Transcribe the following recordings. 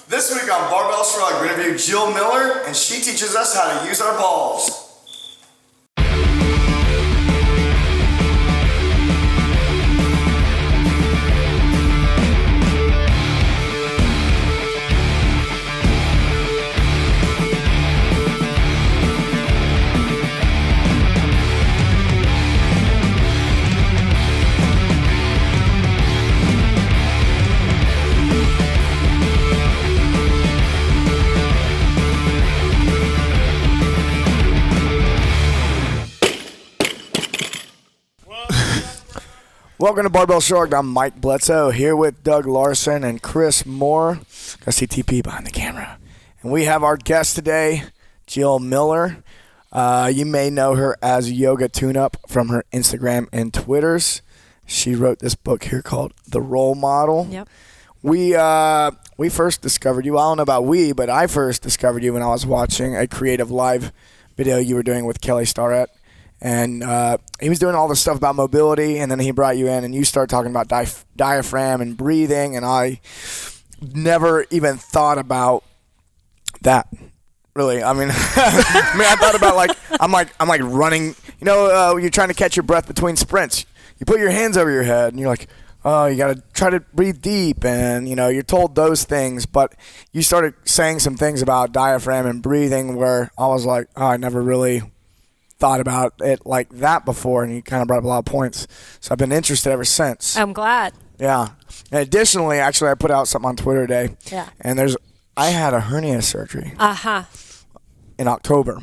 This week on Barbell Shrugged, we interview Jill Miller, and she teaches us how to use our balls. Welcome to Barbell Shrugged. I'm Mike Bledsoe here with Doug Larson and Chris Moore. Got CTP behind the camera. And we have our guest today, Jill Miller. You may know her as Yoga Tune-Up from her Instagram and Twitters. She wrote this book here called The Role Model. Yep. We first discovered you. I don't know about but I first discovered you when I was watching a creative live video you were doing with Kelly Starrett. And he was doing all this stuff about mobility, and then he brought you in, and you started talking about diaphragm and breathing, and I never even thought about that. Really, I mean, I thought about I'm like running. You know, you're trying to catch your breath between sprints. You put your hands over your head, and you're like, oh, you got to try to breathe deep, and you're told those things. But you started saying some things about diaphragm and breathing, where I was like, oh, I never really thought about it like that before, and you kind of brought up a lot of points. So I've been interested ever since. I'm glad. Yeah. And additionally, actually, I put out something on Twitter today. Yeah. And I had a hernia surgery. In October.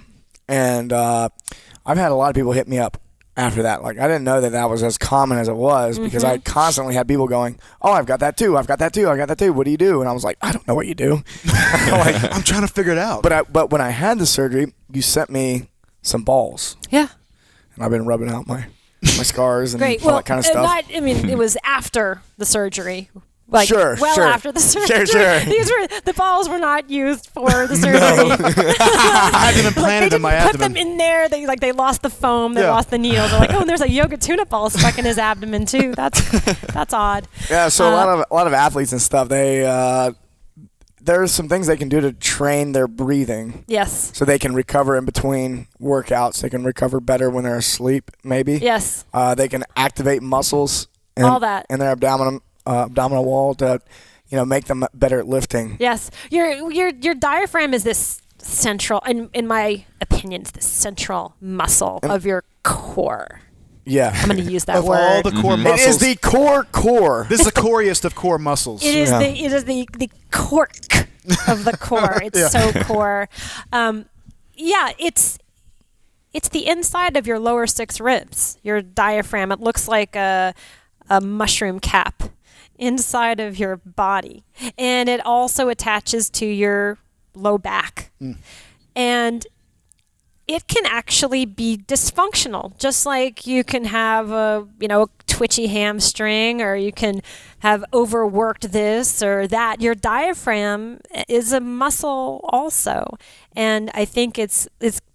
And I've had a lot of people hit me up after that. Like, I didn't know that was as common as it was because I constantly had people going, oh, I've got that too. I've got that too. I got that too. What do you do? And I was like, I don't know what you do. I'm trying to figure it out. But when I had the surgery, you sent me some balls. Yeah. And I've been rubbing out my scars and Great. all that kind of stuff. It was after the surgery. Sure. After the surgery. Sure. The balls were not used for the surgery. I had them implanted in my abdomen. Put them in there. They lost the foam. They lost the needles. They're like, oh, and there's a yoga tune-up ball stuck in his abdomen too. That's odd. Yeah. So a lot of athletes and stuff, there's some things they can do to train their breathing. Yes. So they can recover in between workouts. They can recover better when they're asleep, maybe. Yes. They can activate muscles in their abdominal wall to, make them better at lifting. Yes. Your diaphragm is this central, in my opinion, it's the central muscle of your core. Yeah. I'm going to use that of word. all the core muscles. It is the core. This is the coriest of core muscles. It is the cork of the core. It's so core. It's the inside of your lower six ribs, your diaphragm. It looks like a mushroom cap inside of your body. And it also attaches to your low back. And it can actually be dysfunctional, just like you can have a twitchy hamstring, or you can have overworked this or that. Your diaphragm is a muscle also, and I think it's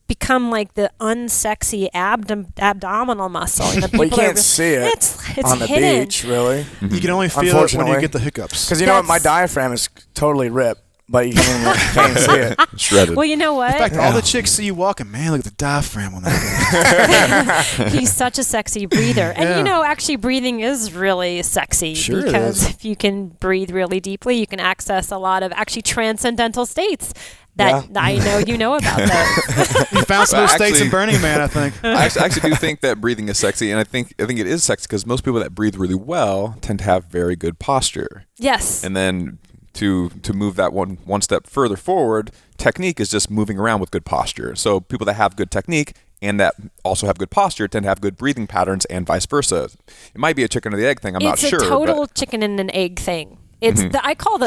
become like the unsexy abdominal muscle. Well, you can't see it it's on the hidden. beach, really. You can only feel it when you get the hiccups. Because what, my diaphragm is totally ripped. But you can't see it. Shredded. Well, you know what? In fact, all the chicks see you walking, man, look at the diaphragm on that guy. He's such a sexy breather. And, actually breathing is really sexy. Sure because if you can breathe really deeply, you can access a lot of actually transcendental states that I know you know about those. You found some states in Burning Man, I think. I actually do think that breathing is sexy, and I think it is sexy because most people that breathe really well tend to have very good posture. Yes. And then to move that one step further forward, technique is just moving around with good posture. So people that have good technique and that also have good posture tend to have good breathing patterns, and vice versa. It might be a chicken or the egg thing. I'm not sure. It's a total chicken and an egg thing. It's I call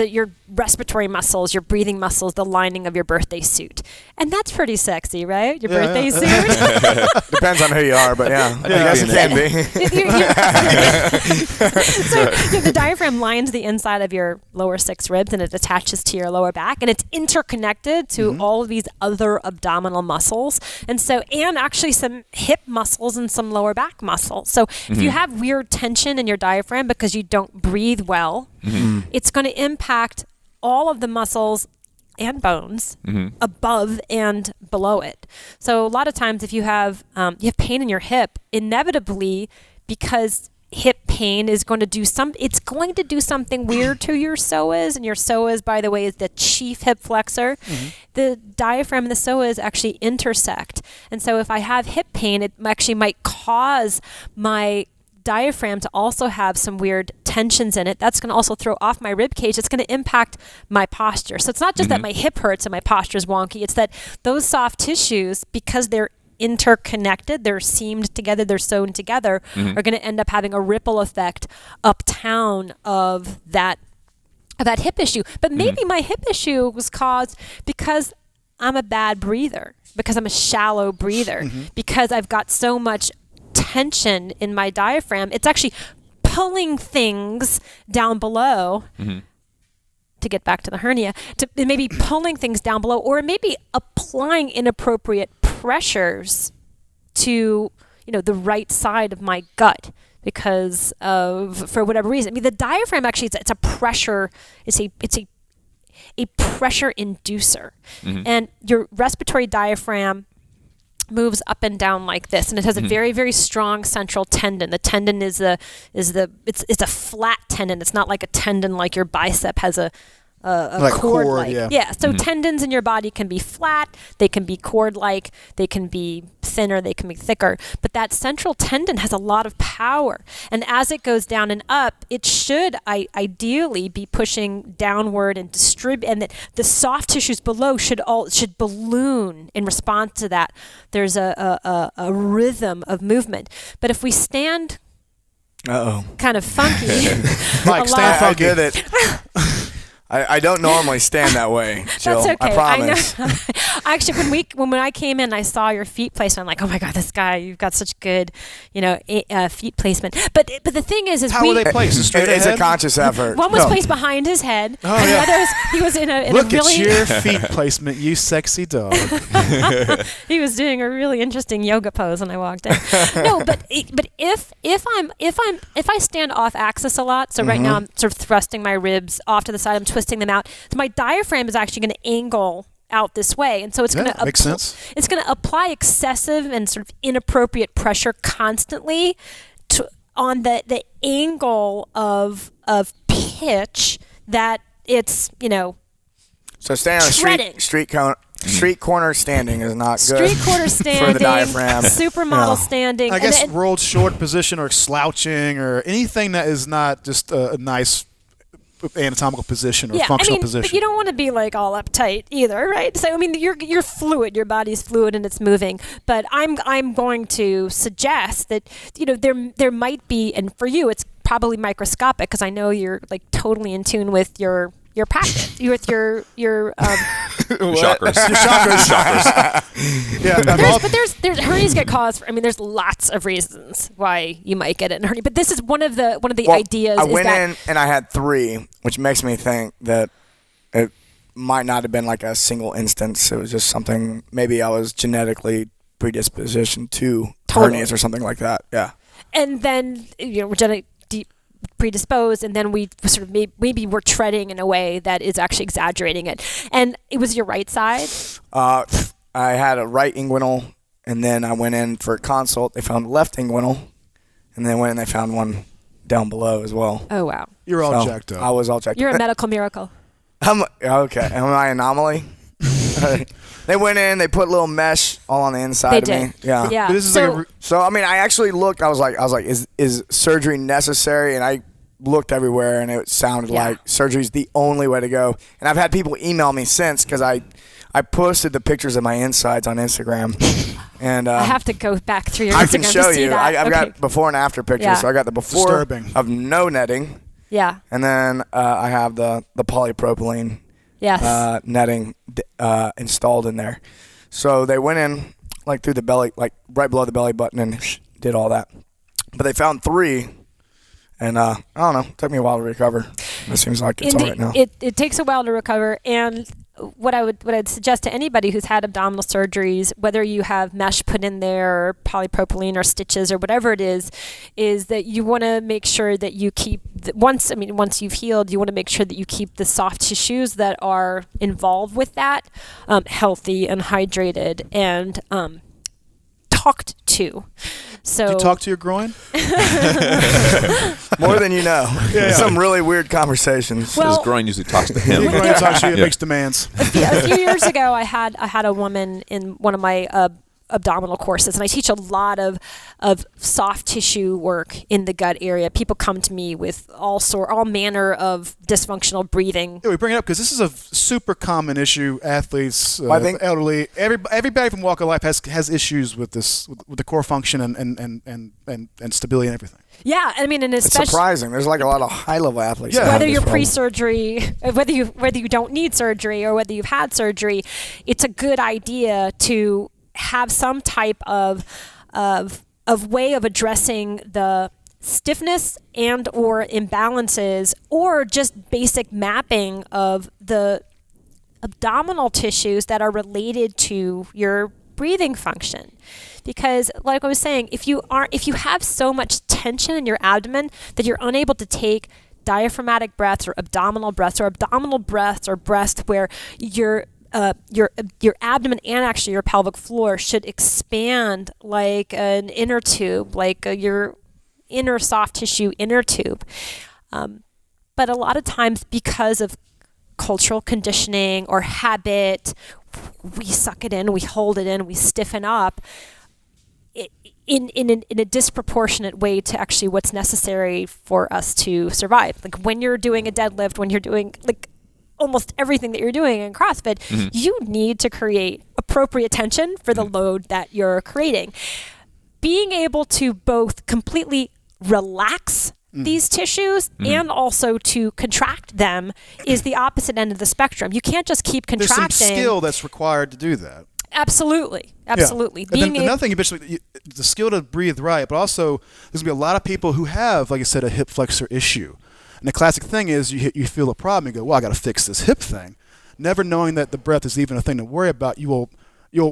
your respiratory muscles, your breathing muscles, the lining of your birthday suit, and that's pretty sexy, right? Your birthday suit. Depends on who you are, but I guess it can be. So the diaphragm lines the inside of your lower six ribs, and it attaches to your lower back, and it's interconnected to all of these other abdominal muscles, and actually some hip muscles and some lower back muscles. So if you have weird tension in your diaphragm because you don't breathe well, it's going to impact all of the muscles and bones above and below it. So a lot of times if you have pain in your hip, inevitably, because hip pain is going to do something weird to your psoas, and your psoas, by the way, is the chief hip flexor. The diaphragm and the psoas actually intersect. And so if I have hip pain, it actually might cause my diaphragm to also have some weird tensions in it. That's going to also throw off my rib cage. It's going to impact my posture. So it's not just that my hip hurts and my posture is wonky. It's that those soft tissues, because they're interconnected, they're seamed together, they're sewn together, are going to end up having a ripple effect uptown of that hip issue. But maybe my hip issue was caused because I'm a bad breather, because I'm a shallow breather, because I've got so much tension in my diaphragm. It's actually pulling things down below, to get back to the hernia, it may be pulling things down below, or maybe applying inappropriate pressures to the right side of my gut because of, for whatever reason. I mean, the diaphragm actually, it's a pressure, it's a pressure inducer. And your respiratory diaphragm moves up and down like this, and it has a very, very strong central tendon. The tendon it's a flat tendon. It's not like a tendon like your bicep has a like cord-like. Yeah. So tendons in your body can be flat, they can be cord-like, they can be thinner, they can be thicker. But that central tendon has a lot of power. And as it goes down and up, it should ideally be pushing downward and and the soft tissues below should balloon in response to that. There's a rhythm of movement. But if we stand kind of funky, Mike, stand funky. I get it. I don't normally stand that way, Jill. That's okay. I promise. I know. Actually, when I came in, I saw your feet placement. I'm like, oh my God, this guy, you've got such good, feet placement. But the thing is how were they placed? Straight It's ahead? a conscious effort. One was placed behind his head, and the other he was in a Look really. at your feet placement, you sexy dog. He was doing a really interesting yoga pose when I walked in. No, but if I stand off axis a lot, so right now I'm sort of thrusting my ribs off to the side, I'm twisting them out. So my diaphragm is actually going to angle out this way, and so it's going to makes sense. It's going to apply excessive and sort of inappropriate pressure constantly on the angle of pitch that it's So staying on street corner standing is not good. Street corner standing for the diaphragm. Supermodel standing. I guess rolled short position or slouching or anything that is not just a nice anatomical position or functional position. But you don't want to be like all uptight either, right? So I mean, you're fluid. Your body's fluid and it's moving. But I'm going to suggest that there might be, and for you it's probably microscopic because I know you're like totally in tune with your practice, with your Shockers. Yeah, there's hernias get caused. There's lots of reasons why you might get it in hernia, but this is one of the ideas. I went in and I had 3, which makes me think that it might not have been like a single instance. It was just something. Maybe I was genetically predispositioned to hernias or something like that. Yeah. And then we're genetic predisposed, and then we sort of maybe we're treading in a way that is actually exaggerating it. And it was your right side? I had a right inguinal, and then I went in for a consult. They found a left inguinal, and then went and they found one down below as well. Oh, wow. You're all jacked up. I was all jacked up. You're a medical miracle. Okay. Am I an anomaly? They went in, they put a little mesh all on the inside of me. Yeah. But this is So I actually looked. I was like, is surgery necessary? And I looked everywhere, and it sounded like surgery's the only way to go. And I've had people email me since because I posted the pictures of my insides on Instagram. And I have to go back through your Instagram I can show to see you. that. I've got before and after pictures. Yeah. So I got the before Disturbing. of no netting. Yeah. And then I have the polypropylene netting installed in there. So they went in like through the belly, like right below the belly button, and did all that. But they found 3, and I don't know. It took me a while to recover. It seems like it's all right now. It takes a while to recover, and what I'd suggest to anybody who's had abdominal surgeries, whether you have mesh put in there or polypropylene or stitches or whatever it is that you want to make sure that you keep once you've healed, you want to make sure that you keep the soft tissues that are involved with that healthy and hydrated and talked to. So Do you talk to your groin? More than you know. Yeah. Some really weird conversations. Well- His groin usually talks to him. Your groin talks to you, it Yeah. makes demands. a few years ago, I had a woman in one of my abdominal courses, and I teach a lot of soft tissue work in the gut area. People come to me with all manner of dysfunctional breathing. Yeah, we bring it up because this is a super common issue. Athletes, I think- elderly, everybody from walk of life has issues with this, with the core function and stability and everything. Yeah, I mean, and It's especially surprising. There's like a lot of high-level athletes. Yeah. that have whether this you're problem. pre-surgery, whether you don't need surgery or whether you've had surgery, it's a good idea to have some type of way of addressing the stiffness and or imbalances or just basic mapping of the abdominal tissues that are related to your breathing function. Because like I was saying, if you have so much tension in your abdomen that you're unable to take diaphragmatic breaths or abdominal breaths or breaths where your abdomen and actually your pelvic floor should expand like an inner tube, like your inner soft tissue inner tube. But a lot of times because of cultural conditioning or habit, we suck it in, we hold it in, we stiffen up in a disproportionate way to actually what's necessary for us to survive. Like when you're doing a deadlift, when you're doing like almost everything that you're doing in CrossFit, you need to create appropriate tension for the load that you're creating. Being able to both completely relax these tissues and also to contract them is the opposite end of the spectrum. You can't just keep There's contracting. some skill that's required to do that. Absolutely. Yeah. And then another thing, the skill to breathe right, but also there's going to be a lot of people who have, like I said, a hip flexor issue. And the classic thing is you feel a problem, you go, well, I got to fix this hip thing. Never knowing that the breath is even a thing to worry about, you'll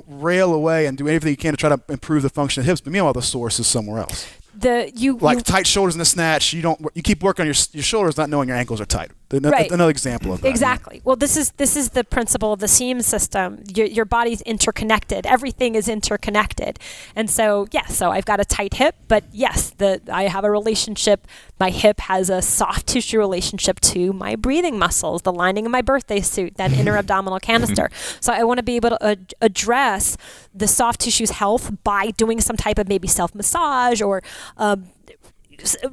rail away and do everything you can to try to improve the function of the hips, but meanwhile the source is somewhere else. Tight shoulders in the snatch, you keep working on your shoulders not knowing your ankles are tight. Right. Another example of that. Exactly. Well, this is the principle of the seam system. Your body's interconnected. Everything is interconnected. And so, so I've got a tight hip, but yes, I have a relationship. My hip has a soft tissue relationship to my breathing muscles, the lining of my birthday suit, that inner abdominal canister. So I want to be able to address the soft tissue's health by doing some type of maybe self-massage or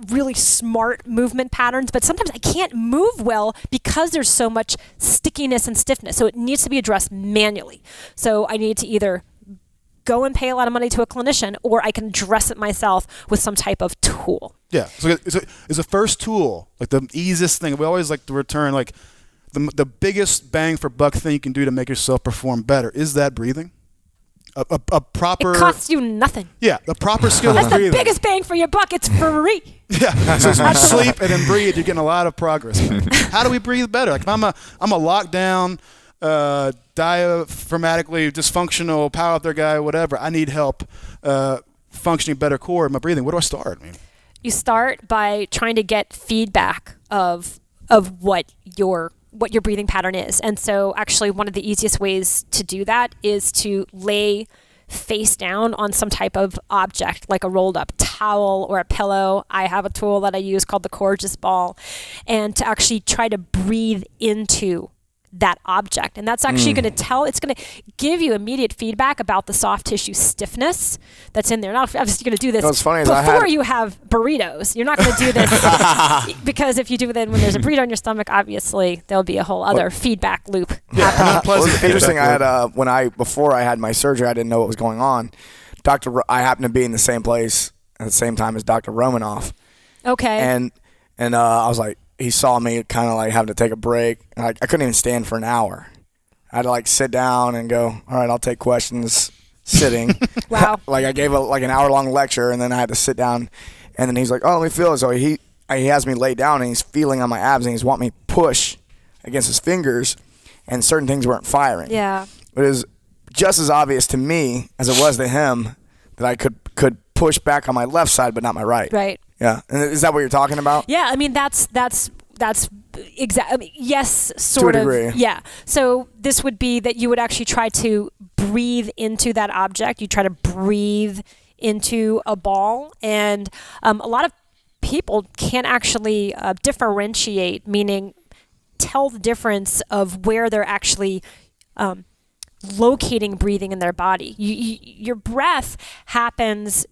really smart movement patterns, but sometimes I can't move well because there's so much stickiness and stiffness. So it needs to be addressed manually. So I need to either go and pay a lot of money to a clinician, or I can address it myself with some type of tool. Yeah. So it's a first tool, like the easiest thing. We always like to return like the biggest bang for buck thing you can do to make yourself perform better is that breathing. A proper. It costs you nothing. Yeah, the proper skill That's of the breathing. biggest bang for your buck. It's free. Yeah, so sleep and then breathe. You're getting a lot of progress. How do we breathe better? Like if I'm a lockdown, diaphragmatically dysfunctional power out there guy, whatever. I need help functioning better core in my breathing. Where do I start? You start by trying to get feedback of what your breathing pattern is. And so actually one of the easiest ways to do that is to lay face down on some type of object, like a rolled up towel or a pillow. I have a tool that I use called the Gorgeous Ball, and to actually try to breathe into that object. And that's actually going to it's going to give you immediate feedback about the soft tissue stiffness that's in there. Now, obviously, you're going to do this before you have burritos. You're not going to do this because if you do it when there's a burrito in your stomach, obviously there'll be a whole other feedback loop happening. Well, it's interesting. I had before I had my surgery, I didn't know what was going on. I happened to be in the same place at the same time as Dr. Romanoff. Okay. And I was like, he saw me kind of like having to take a break. I couldn't even stand for an hour. I had to like sit down and go, all right, I'll take questions sitting. Wow. Like I gave an hour-long lecture, and then I had to sit down. And then he's like, oh, let me feel it. So he has me lay down, and he's feeling on my abs, and he's wanting me to push against his fingers. and certain things weren't firing. Yeah. It was just as obvious to me as it was to him that I could push back on my left side, but not my right. Right. Yeah. And is that what you're talking about? Yeah. I mean, that's exactly. I mean, yes, sort to a of. degree. Yeah. So this would be that you would actually try to breathe into that object. You try to breathe into a ball, and a lot of people can't actually differentiate, meaning tell the difference of where they're actually locating breathing in their body. Your breath happens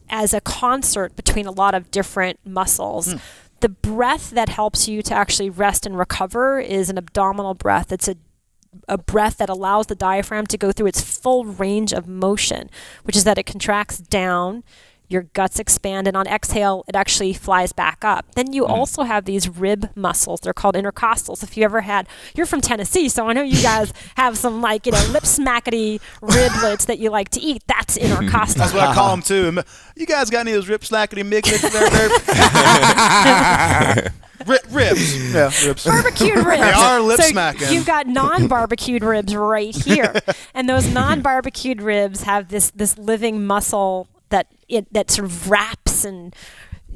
as a concert between a lot of different muscles. The breath that helps you to actually rest and recover is an abdominal breath. It's a breath that allows the diaphragm to go through its full range of motion, which is that it contracts down, your guts expand, and on exhale, it actually flies back up. Then you also have these rib muscles. They're called intercostals. If you ever you're from Tennessee, so I know you guys have some lip smackety riblets that you like to eat. That's intercostal. That's what I call them too. You guys got any of those rib slackety mix? Ribs. Yeah, ribs. Barbecued ribs. They are lip smacking. You've got non-barbecued ribs right here. And those non-barbecued ribs have this living muscle that sort of wraps in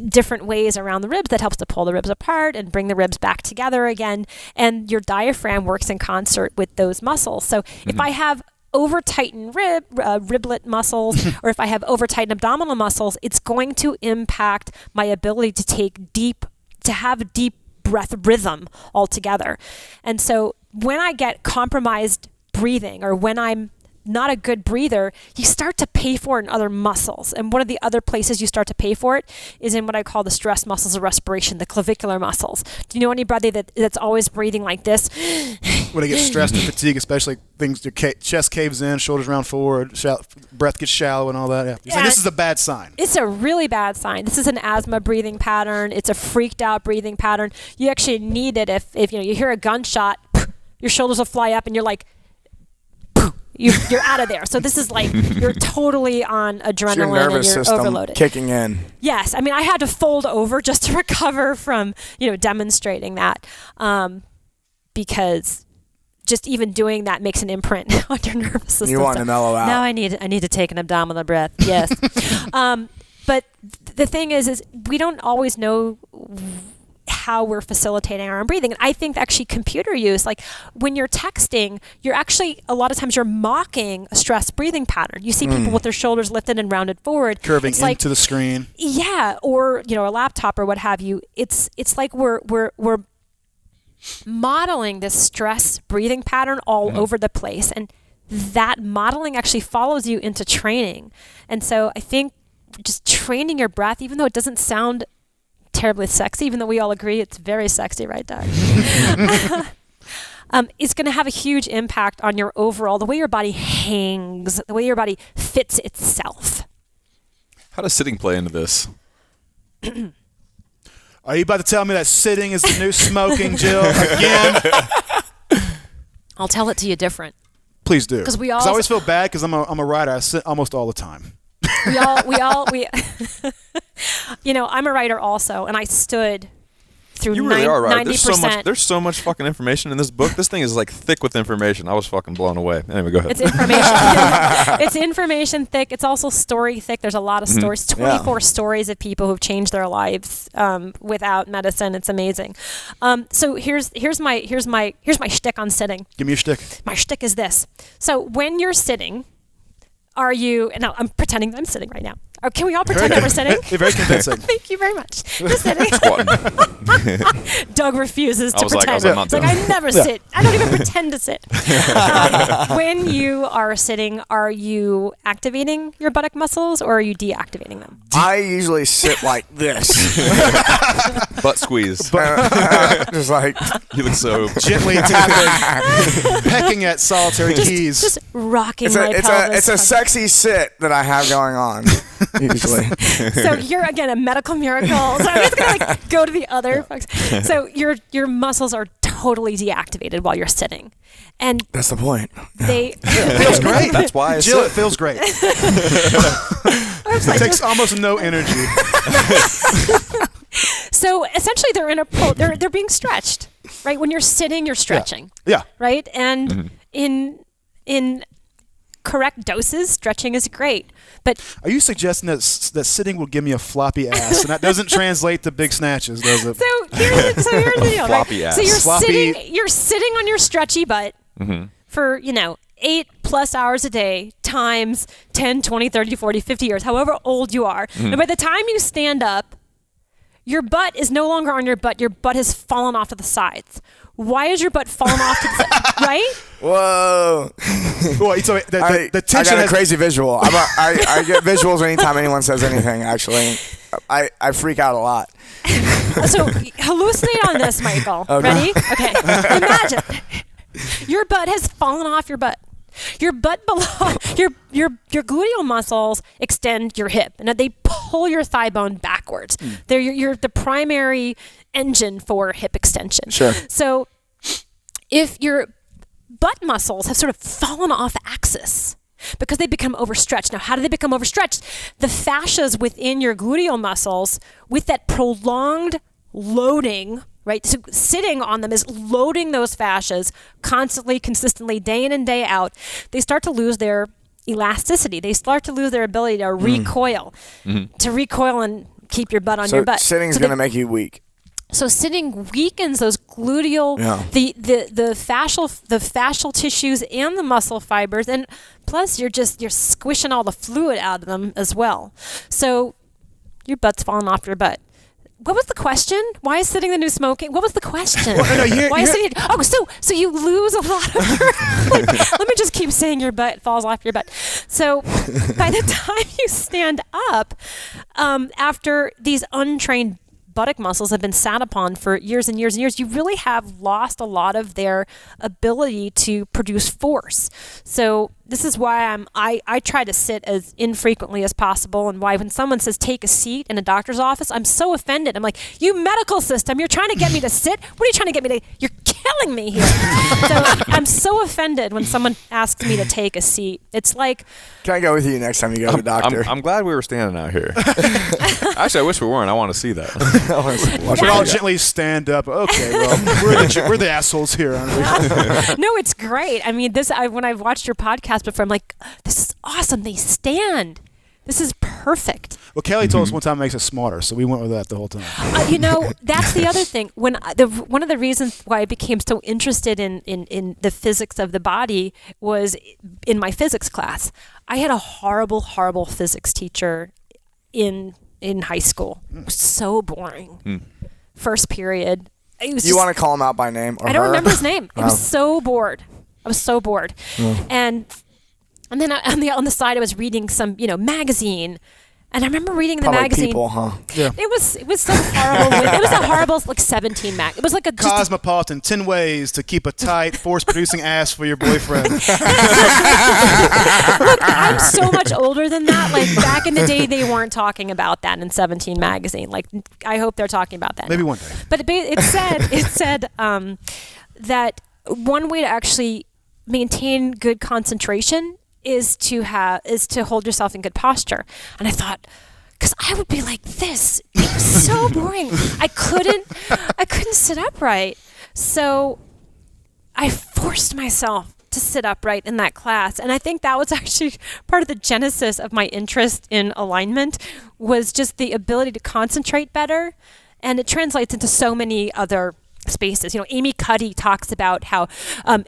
different ways around the ribs that helps to pull the ribs apart and bring the ribs back together again. And your diaphragm works in concert with those muscles. So if I have over-tightened riblet muscles, or if I have over-tightened abdominal muscles, it's going to impact my ability to have deep breath rhythm altogether. And so when I get compromised breathing, or when I'm not a good breather, you start to pay for it in other muscles. And one of the other places you start to pay for it is in what I call the stress muscles of respiration, the clavicular muscles. Do you know anybody that's always breathing like this? When they get stressed and fatigue, especially things, your chest caves in, shoulders round forward, breath gets shallow and all that. Yeah. You're saying this is a bad sign. It's a really bad sign. This is an asthma breathing pattern. It's a freaked out breathing pattern. You actually need it if you hear a gunshot, your shoulders will fly up and you're like, you're out of there. So this is like you're totally on adrenaline, your nervous and you're system overloaded. Kicking in. Yes, I mean I had to fold over just to recover from demonstrating that, because just even doing that makes an imprint on your nervous system. You want to mellow out. Now I need to take an abdominal breath. Yes, but the thing is we don't always know how we're facilitating our own breathing. And I think actually computer use, like when you're texting, you're actually, a lot of times you're mocking a stress breathing pattern. You see people with their shoulders lifted and rounded forward. Curving into the screen. Yeah, or, a laptop or what have you. It's like we're modeling this stress breathing pattern all over the place. And that modeling actually follows you into training. And so I think just training your breath, even though it doesn't sound terribly sexy, even though we all agree it's very sexy, right, Doug? It's going to have a huge impact on your overall, the way your body hangs, the way your body fits itself. How does sitting play into this? Are you about to tell me that sitting is the new smoking, Jill? Again? I'll tell it to you different. Please do. Because I always feel bad because I'm a writer. I sit almost all the time. I'm a writer also, and I stood through You really are right. 90%. There's so much fucking information in this book. This thing is like thick with information. I was fucking blown away. Anyway, go ahead. It's information. It's information thick. It's also story thick. There's a lot of stories. 24 stories of people who've changed their lives without medicine. It's amazing. So here's my shtick on sitting. Give me your shtick. My shtick is this. So when you're sitting, are you? And I'm pretending that I'm sitting right now. Or can we all pretend that we're sitting? You're very convincing. Thank you very much. You're sitting. Doug refuses to pretend. It's like, I never sit. I don't even pretend to sit. When you are sitting, are you activating your buttock muscles or are you deactivating them? I usually sit like this. Butt squeeze. Just like You look so gently tapping, pecking at solitary keys. Just rocking my pelvis. it's a sexy sit that I have going on. Usually. So you're again a medical miracle. So I'm just gonna go to the other folks. So your muscles are totally deactivated while you're sitting, and that's the point. It feels great. That's why Jill, it feels great. It takes almost no energy. So essentially, they're being stretched. right? When you're sitting, you're stretching. Yeah. Right? And in correct doses, stretching is great. But are you suggesting that sitting will give me a floppy ass, and that doesn't translate to big snatches, does it? so here's the deal. Floppy right? ass. So Floppy. you're sitting on your stretchy butt for 8+ hours a day times 10, 20, 30, 40, 50 years, however old you are. And by the time you stand up, your butt is no longer on your butt. Your butt has fallen off to the sides. Why is your butt falling off to the side? Right? Whoa. Well, so the tension I got a has- crazy visual. I get visuals anytime anyone says anything, actually. I freak out a lot. So hallucinate on this, Michael. Okay. Ready? Okay. Imagine your butt has fallen off your butt. Your butt below your gluteal muscles extend your hip, and they pull your thigh bone backwards. You're the primary engine for hip extension. Sure. So if your butt muscles have sort of fallen off axis because they become overstretched. Now, how do they become overstretched? The fascias within your gluteal muscles, with that prolonged loading, right? So sitting on them is loading those fascias constantly, consistently, day in and day out. They start to lose their elasticity. They start to lose their ability to recoil, and keep your butt on your butt. Sitting is going to make you weak. So sitting weakens those gluteal, the fascial tissues and the muscle fibers, and plus you're squishing all the fluid out of them as well. So your butt's falling off your butt. What was the question? Why is sitting the new smoking? What was the question? Why is sitting? Oh, so you lose a lot of your. Let me just keep saying your butt falls off your butt. So by the time you stand up, after these untrained buttock muscles have been sat upon for years and years and years, you really have lost a lot of their ability to produce force. So this is why I try to sit as infrequently as possible, and why when someone says take a seat in a doctor's office, I'm so offended. I'm like, you medical system, you're trying to get me to sit? What are you trying to get me to? You're killing me here. So I'm so offended when someone asks me to take a seat. It's like, can I go with you next time you go to the doctor? I'm glad we were standing out here. Actually, I wish we weren't. I want to see that. We should all gently stand up. Okay, well, we're the assholes here, aren't we? No, it's great. I mean, when I've watched your podcast before, I'm like, this is awesome. They stand. This is perfect. Well, Kelly told us one time it makes us smarter, so we went with that the whole time. That's the other thing. One of the reasons why I became so interested in the physics of the body was in my physics class. I had a horrible, horrible physics teacher in high school. It was so boring. First period. You want to call him out by name? Or I don't her? remember his name. I was so bored. And then on the side I was reading some magazine, and I remember reading the Probably magazine. People, huh? Yeah. It was so horrible. It was a horrible 17 mag. It was like Cosmopolitan, 10 ways to keep a tight, force-producing ass for your boyfriend. Look, I'm so much older than that. Like back in the day, they weren't talking about that in 17 magazine. Like I hope they're talking about that. Maybe now. one day. But it said that one way to actually maintain good concentration is to hold yourself in good posture. And I thought, because I would be like this. It was so boring. I couldn't sit upright. So I forced myself to sit upright in that class. And I think that was actually part of the genesis of my interest in alignment, was just the ability to concentrate better. And it translates into so many other spaces. Amy Cuddy talks about how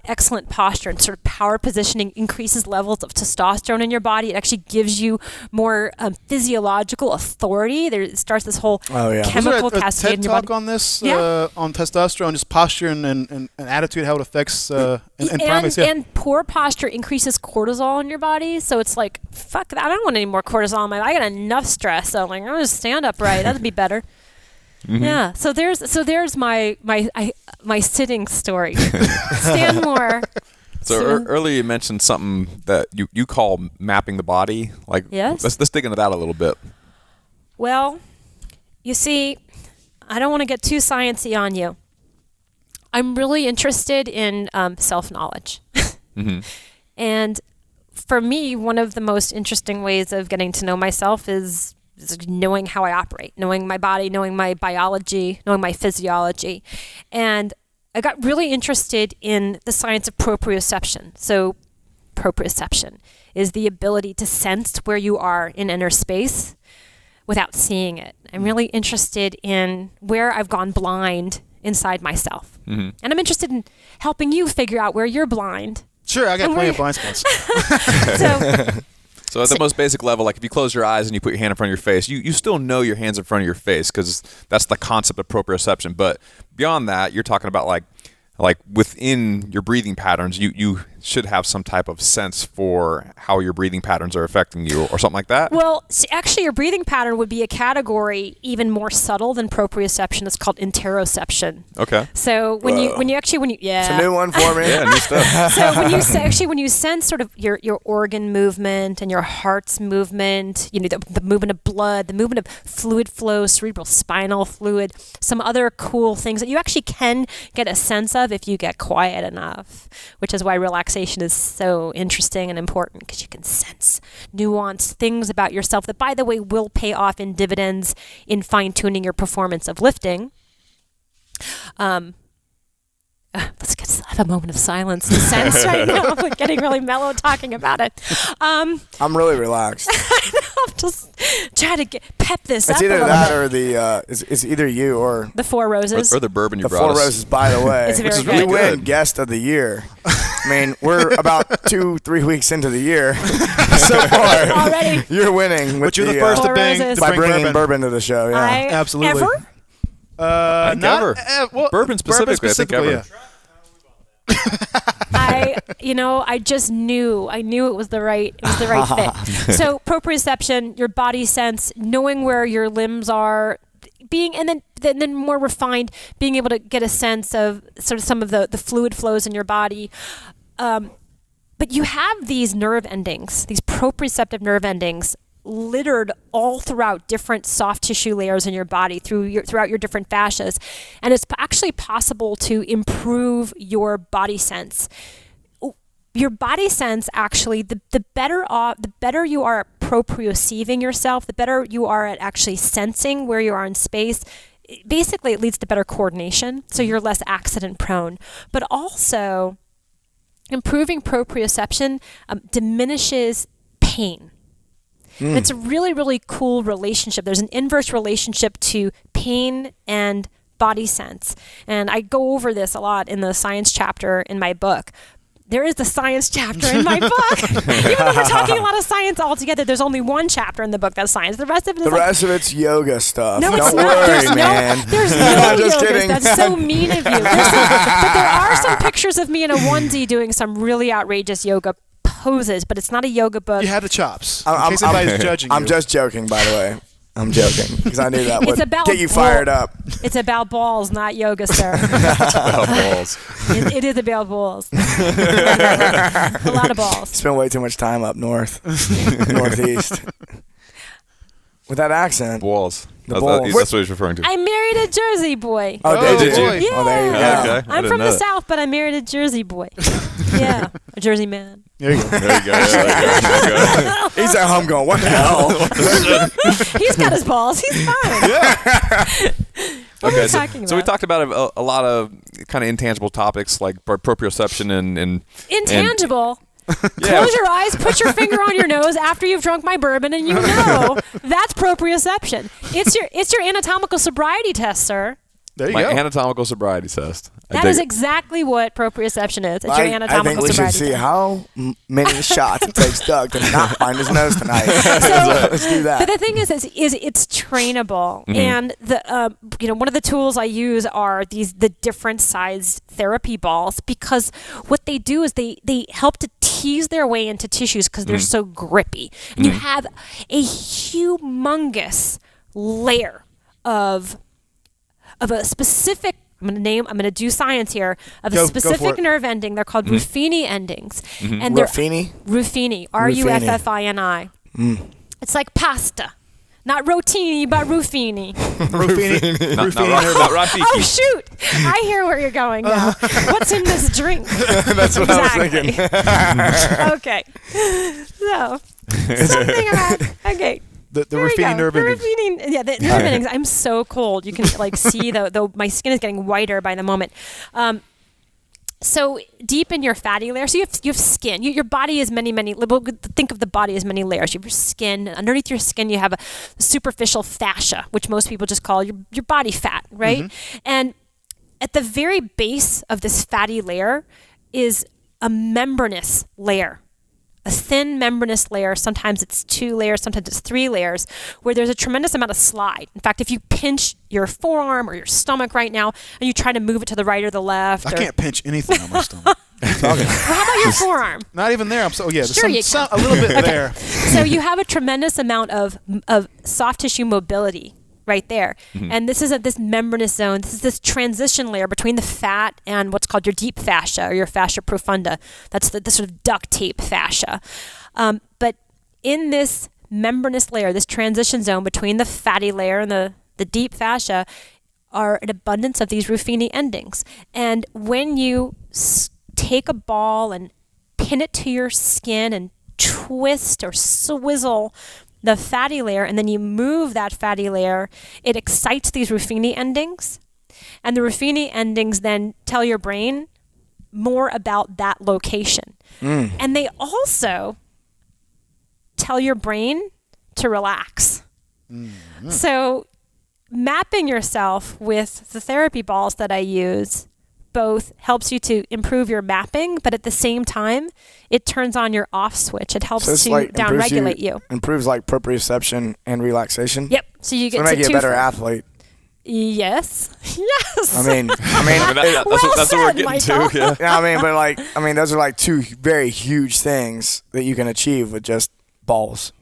excellent posture and sort of power positioning increases levels of testosterone in your body. It actually gives you more physiological authority. It starts this whole chemical cascade in your body. TED talk on this, on testosterone, just posture and attitude, how it affects and primates. Yeah. And poor posture increases cortisol in your body. So it's like, fuck that. I don't want any more cortisol in my life. I got enough stress. So I'm like, I'm going to stand upright. That'd be better. Yeah, so there's my sitting story. Stand more. So earlier you mentioned something that you call mapping the body. Like, yes. Let's dig into that a little bit. Well, you see, I don't want to get too sciencey on you. I'm really interested in self-knowledge. And for me, one of the most interesting ways of getting to know myself is knowing how I operate, knowing my body, knowing my biology, knowing my physiology. And I got really interested in the science of proprioception. So proprioception is the ability to sense where you are in inner space without seeing it. I'm really interested in where I've gone blind inside myself. And I'm interested in helping you figure out where you're blind. Sure, I got plenty of blind spots. So at the most basic level, like if you close your eyes and you put your hand in front of your face, you still know your hand's in front of your face because that's the concept of proprioception. But beyond that, you're talking about like within your breathing patterns, you should have some type of sense for how your breathing patterns are affecting you or something like that. Well, actually, your breathing pattern would be a category even more subtle than proprioception. It's called interoception. Okay. So when you It's a new one for me. Yeah, new stuff. So when you sense sort of your organ movement and your heart's movement, the movement of blood, the movement of fluid flow, cerebral spinal fluid, some other cool things that you actually can get a sense of if you get quiet enough, which is why relaxation is so interesting and important, because you can sense nuanced things about yourself that, by the way, will pay off in dividends in fine-tuning your performance of lifting. Let's have a moment of silence and sense right now. We're getting really mellow talking about it. I'm really relaxed. I'm just trying to pep this up. It's either that or it's either you or the Four Roses. Or the bourbon you the brought Four us. Roses, by the way. It's very you good. win guest of the year. I mean, we're about 2-3 weeks into the year. So far, Already. you're winning. But you're the first Four to bring Roses. by bring bringing bourbon to the show. Yeah. Absolutely. Ever? Not ever. Bourbon specifically, I think ever. yeah. I just knew. I knew it was the right fit. So proprioception, your body sense, knowing where your limbs are, and then more refined, being able to get a sense of sort of some of the fluid flows in your body. But you have these nerve endings, these proprioceptive nerve endings, littered all throughout different soft tissue layers in your body throughout your different fascias, and it's actually possible to improve your body sense. Your body sense, actually, the better you are at proprioceiving yourself, the better you are at actually sensing where you are in space. Basically, it leads to better coordination, so you're less accident prone. But also, improving proprioception diminishes pain. And it's a really, really cool relationship. There's an inverse relationship to pain and body sense. And I go over this a lot in the science chapter in my book. There is the science chapter in my book. Even though we're talking a lot of science altogether, there's only one chapter in the book that's science. The rest of it is It's yoga stuff. No, Don't it's worry, not. man. There's no I'm just yoga. kidding. That's so mean of you. But there are some pictures of me in a onesie doing some really outrageous yoga poses, but it's not a yoga book. You had the chops. In case anybody's judging you. I'm just joking, by the way. I'm joking because I knew that would about get you fired up. It's about balls, not yoga, sir. About balls. It is about balls. A lot of balls. Spent way too much time up north, northeast. With that accent. Balls. The balls. That's what he's referring to. I married a Jersey boy. Oh, did you? Yeah. Oh, there you go. Okay. I I'm didn't from know the that. South, but I married a Jersey boy. Yeah, a Jersey man. There you go. There you go. There you go. He's at home going, what the hell? He's got his balls. He's fine. What are we talking about? So we talked about a lot of kind of intangible topics like proprioception and Intangible. Yeah. Close your eyes, put your finger on your nose after you've drunk my bourbon, and you know that's proprioception. It's your anatomical sobriety test, sir. There you my go. anatomical sobriety test. That is exactly what proprioception is. It's your I anatomical think we should sobriety see test. how many shots it takes Doug to not find his nose tonight. So, Let's do that. But the thing is it's trainable, and the one of the tools I use are the different sized therapy balls, because what they do is they help to tease their way into tissues because they're so grippy, and you have a humongous layer of a specific. I'm going to do science here, of a specific nerve ending. They're called Ruffini endings. And they're Ruffini? Ruffini, Ruffini. It's like pasta. Not rotini, but Ruffini. Ruffini. Not Rafiki. Oh, shoot. I hear where you're going now. What's in this drink? That's what I was thinking. Okay. So, something about... Okay. The There we Ruffini go. nerve The endings. The nerve endings. I'm so cold. You can like see the my skin is getting whiter by the moment. So deep in your fatty layer, so you have skin. Your body is many. Think of the body as many layers. You have your skin. Underneath your skin, you have a superficial fascia, which most people just call your body fat, right? Mm-hmm. And at the very base of this fatty layer is a membranous layer. A thin membranous layer, sometimes it's 2 layers, sometimes it's 3 layers, where there's a tremendous amount of slide. In fact, if you pinch your forearm or your stomach right now and you try to move it to the right or the left. I can't pinch anything on my stomach. Well, how about your forearm? Not even there. I'm so yeah. Sure, There's a little bit there. So you have a tremendous amount of soft tissue mobility right there. Mm-hmm. And this isn't this membranous zone. This is this transition layer between the fat and what's called your deep fascia or your fascia profunda. That's the sort of duct tape fascia. But in this membranous layer, this transition zone between the fatty layer and the deep fascia are an abundance of these Ruffini endings. And when you take a ball and pin it to your skin and twist or swizzle the fatty layer, and then you move that fatty layer, it excites these Ruffini endings. And the Ruffini endings then tell your brain more about that location. And they also tell your brain to relax. So mapping yourself with the therapy balls that I use both helps you to improve your mapping, but at the same time, it turns on your off switch. It helps to downregulate you. Improves like proprioception and relaxation. Yep. So you get to make you a better athlete. Yes. Yes. I mean, that's what we're getting Michael. to. Yeah. Those are like 2 very huge things that you can achieve with just balls.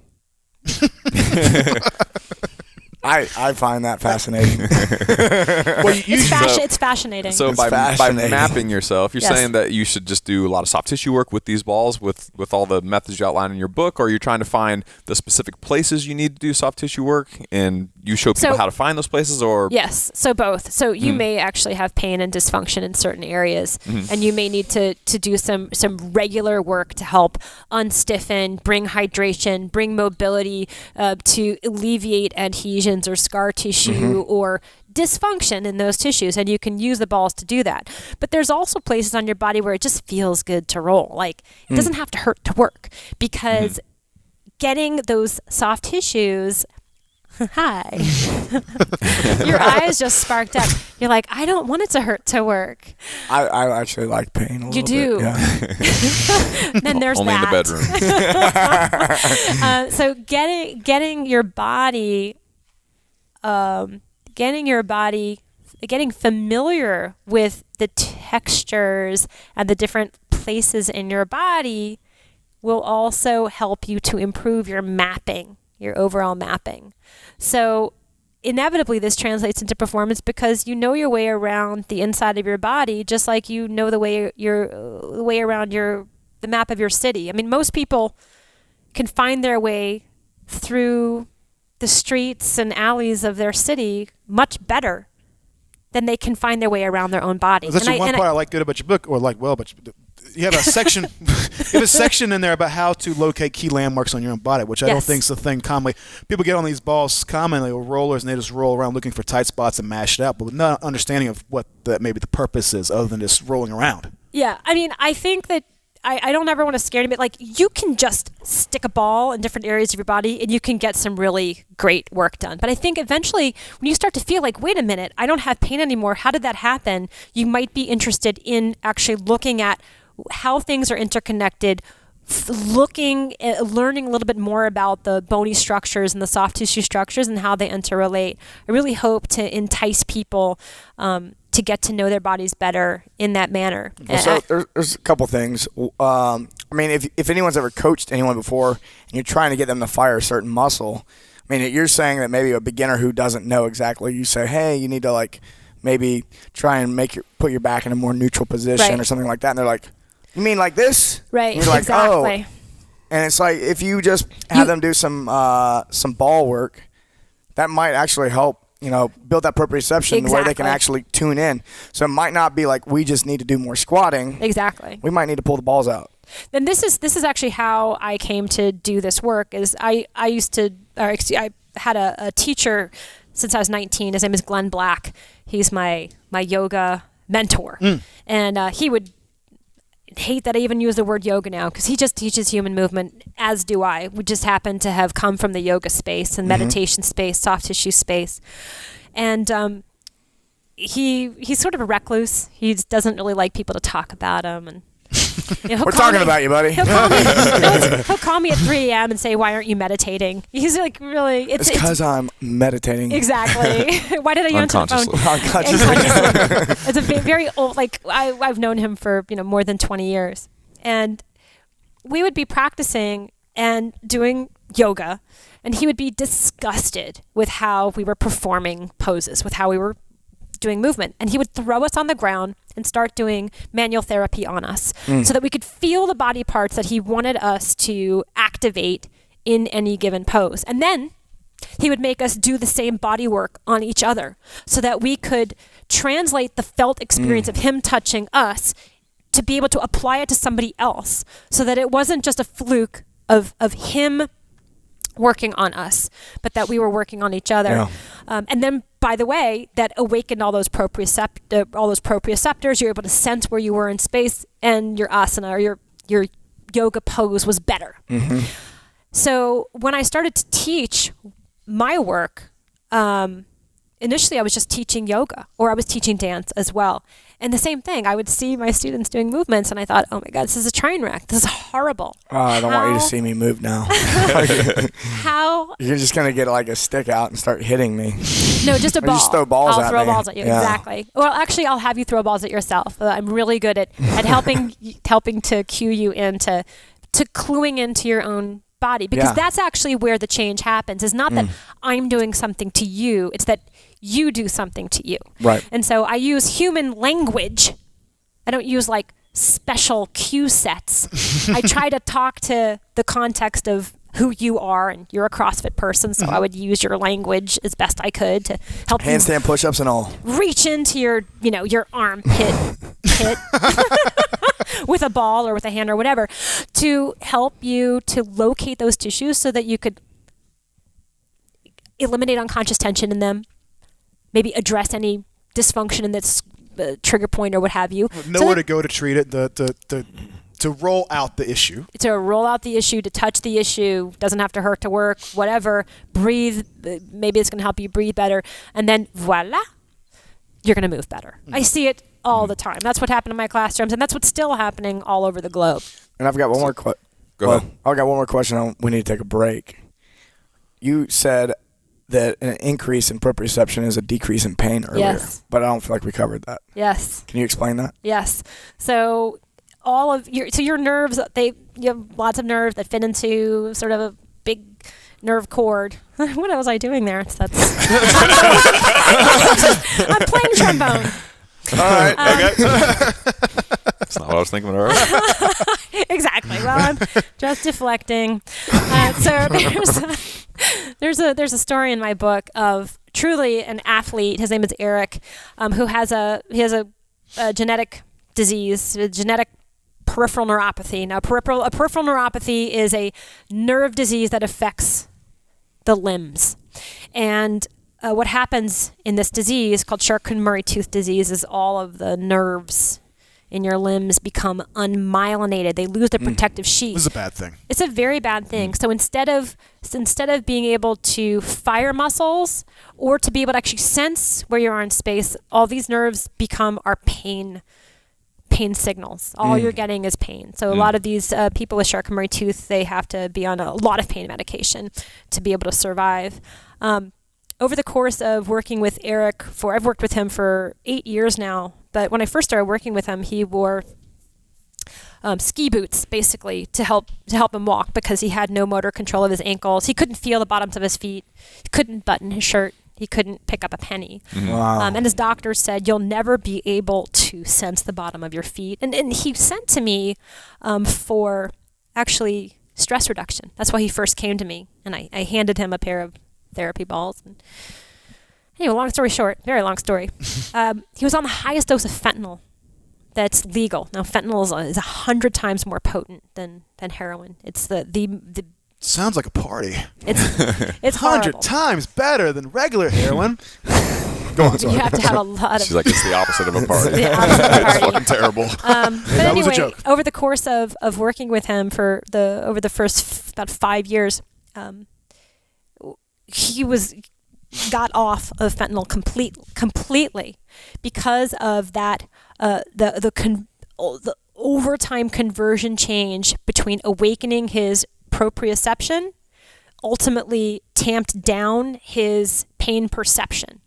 I find that fascinating. Well, it's fascinating. So It's by fascinating. mapping yourself, you're saying that you should just do a lot of soft tissue work with these balls with all the methods you outline in your book, or you're trying to find the specific places you need to do soft tissue work and you show people how to find those places, or? Yes, so both. So you may actually have pain and dysfunction in certain areas, and you may need to do some regular work to help unstiffen, bring hydration, bring mobility, to alleviate adhesions or scar tissue or dysfunction in those tissues, and you can use the balls to do that. But there's also places on your body where it just feels good to roll. Like it doesn't have to hurt to work, because getting those soft tissues hi. Your eyes just sparked up. You're like, I don't want it to hurt to work. I actually like pain a little bit. You do. Yeah. Then there's Only that. in the bedroom. So getting your body, getting familiar with the textures and the different places in your body will also help you to improve your mapping, your overall mapping. So inevitably this translates into performance, because you know your way around the inside of your body, just like you know the way around the map of your city. I mean, most people can find their way through the streets and alleys of their city much better than they can find their way around their own body. That's one part I like good about your book, but you have a section. You have a section in there about how to locate key landmarks on your own body, which I don't think is a thing commonly. People get on these balls commonly with rollers, and they just roll around looking for tight spots and mash it out, but with no understanding of what maybe the purpose is, other than just rolling around. Yeah, I mean, I think that I don't ever want to scare anybody. Like, you can just stick a ball in different areas of your body and you can get some really great work done. But I think eventually when you start to feel like, wait a minute, I don't have pain anymore, how did that happen? You might be interested in actually looking at how things are interconnected, learning a little bit more about the bony structures and the soft tissue structures and how they interrelate. I really hope to entice people to get to know their bodies better in that manner. So there's a couple things. I mean, if anyone's ever coached anyone before and you're trying to get them to fire a certain muscle, I mean, you're saying that maybe a beginner who doesn't know exactly, you say, hey, you need to like maybe try and put your back in a more neutral position or something like that. And they're like, you mean like this? Right, and you're like, exactly. Oh. And it's like, if you just have them do some ball work, that might actually help, build that proprioception where they can actually tune in. So it might not be like we just need to do more squatting. Exactly. We might need to pull the balls out. Then this is actually how I came to do this work. Is I had a teacher since I was 19. His name is Glenn Black. He's my yoga mentor, and he would hate that I even use the word yoga now because he just teaches human movement, as do I. We just happen to have come from the yoga space and meditation space, soft tissue space, and he's sort of a recluse. He doesn't really like people to talk about him, and we're talking about you, buddy. He'll call me at 3 a.m. and say, "Why aren't you meditating?" He's like, "Really? It's because I'm meditating." Exactly. Why did I answer the phone? Unconsciously. It's a very old. Like I've known him for more than 20 years, and we would be practicing and doing yoga, and he would be disgusted with how we were performing poses, with how we were doing movement, and he would throw us on the ground and start doing manual therapy on us so that we could feel the body parts that he wanted us to activate in any given pose. And then he would make us do the same body work on each other so that we could translate the felt experience of him touching us to be able to apply it to somebody else, so that it wasn't just a fluke of him working on us, but that we were working on each other. Yeah. And then, by the way, that awakened all those proprioceptors. You're able to sense where you were in space, and your asana or your yoga pose was better. So when I started to teach my work, initially I was just teaching yoga, or I was teaching dance as well. And the same thing, I would see my students doing movements, and I thought, oh my God, this is a train wreck. This is horrible. Oh, I don't want you to see me move now. How? You're just going to get like a stick out and start hitting me. No, just a ball. Or just throw balls at me. I'll throw balls at you, exactly. Well, actually, I'll have you throw balls at yourself. I'm really good at helping to cue you into cluing into your own body, because that's actually where the change happens. It's not that I'm doing something to you, it's that you do something to you. Right. And so I use human language. I don't use like special cue sets. I try to talk to the context of who you are, and you're a CrossFit person, so I would use your language as best I could to help handstand push-ups and all. Reach into your armpit pit with a ball or with a hand or whatever to help you to locate those tissues so that you could eliminate unconscious tension in them, maybe address any dysfunction in this trigger point or what have you. Nowhere to go to treat it, to roll out the issue. To roll out the issue, to touch the issue, doesn't have to hurt to work, whatever. Breathe, maybe it's going to help you breathe better. And then voila, you're going to move better. I see it all the time. That's what happened in my classrooms, and that's what's still happening all over the globe. And I've got one more question. Go ahead. I've got one more question. We need to take a break. You said that an increase in proprioception is a decrease in pain earlier. Yes. But I don't feel like we covered that. Yes. Can you explain that? Yes. So your nerves, you have lots of nerves that fit into sort of a big nerve cord. What was I doing there? I'm playing trombone. All right. Okay. That's not what I was thinking of. Exactly. Well, I'm just deflecting. So there's a story in my book of truly an athlete. His name is Eric, who has a genetic disease, a genetic peripheral neuropathy. Now, peripheral neuropathy is a nerve disease that affects the limbs, and what happens in this disease, called Charcot-Marie tooth disease, is all of the nerves in your limbs become unmyelinated. They lose their protective sheath. This is a bad thing. It's a very bad thing. So instead of being able to fire muscles or to be able to actually sense where you are in space, all these nerves become our pain signals. All you're getting is pain. So a lot of these people with Charcot-Marie tooth, they have to be on a lot of pain medication to be able to survive. Over the course of working with Eric I've worked with him for 8 years now, but when I first started working with him, he wore ski boots basically to help him walk because he had no motor control of his ankles. He couldn't feel the bottoms of his feet. He couldn't button his shirt. He couldn't pick up a penny. Wow. And his doctor said, you'll never be able to sense the bottom of your feet. And he sent to me for actually stress reduction. That's why he first came to me. And I handed him a pair of therapy balls. Anyway, long story short, very long story. He was on the highest dose of fentanyl that's legal. Now, fentanyl is 100 times more potent than heroin. It's the Sounds like a party. It's 100 horrible. times better than regular heroin. Go on, sorry. You have to have a lot of. She's like, it's the opposite of a party. It's the opposite of a It's party. fucking terrible. But That was a anyway, joke. over the course of working with him over the first about 5 years, he got off of fentanyl completely because of that the overtime conversion change between awakening his proprioception, ultimately tamped down his pain perception.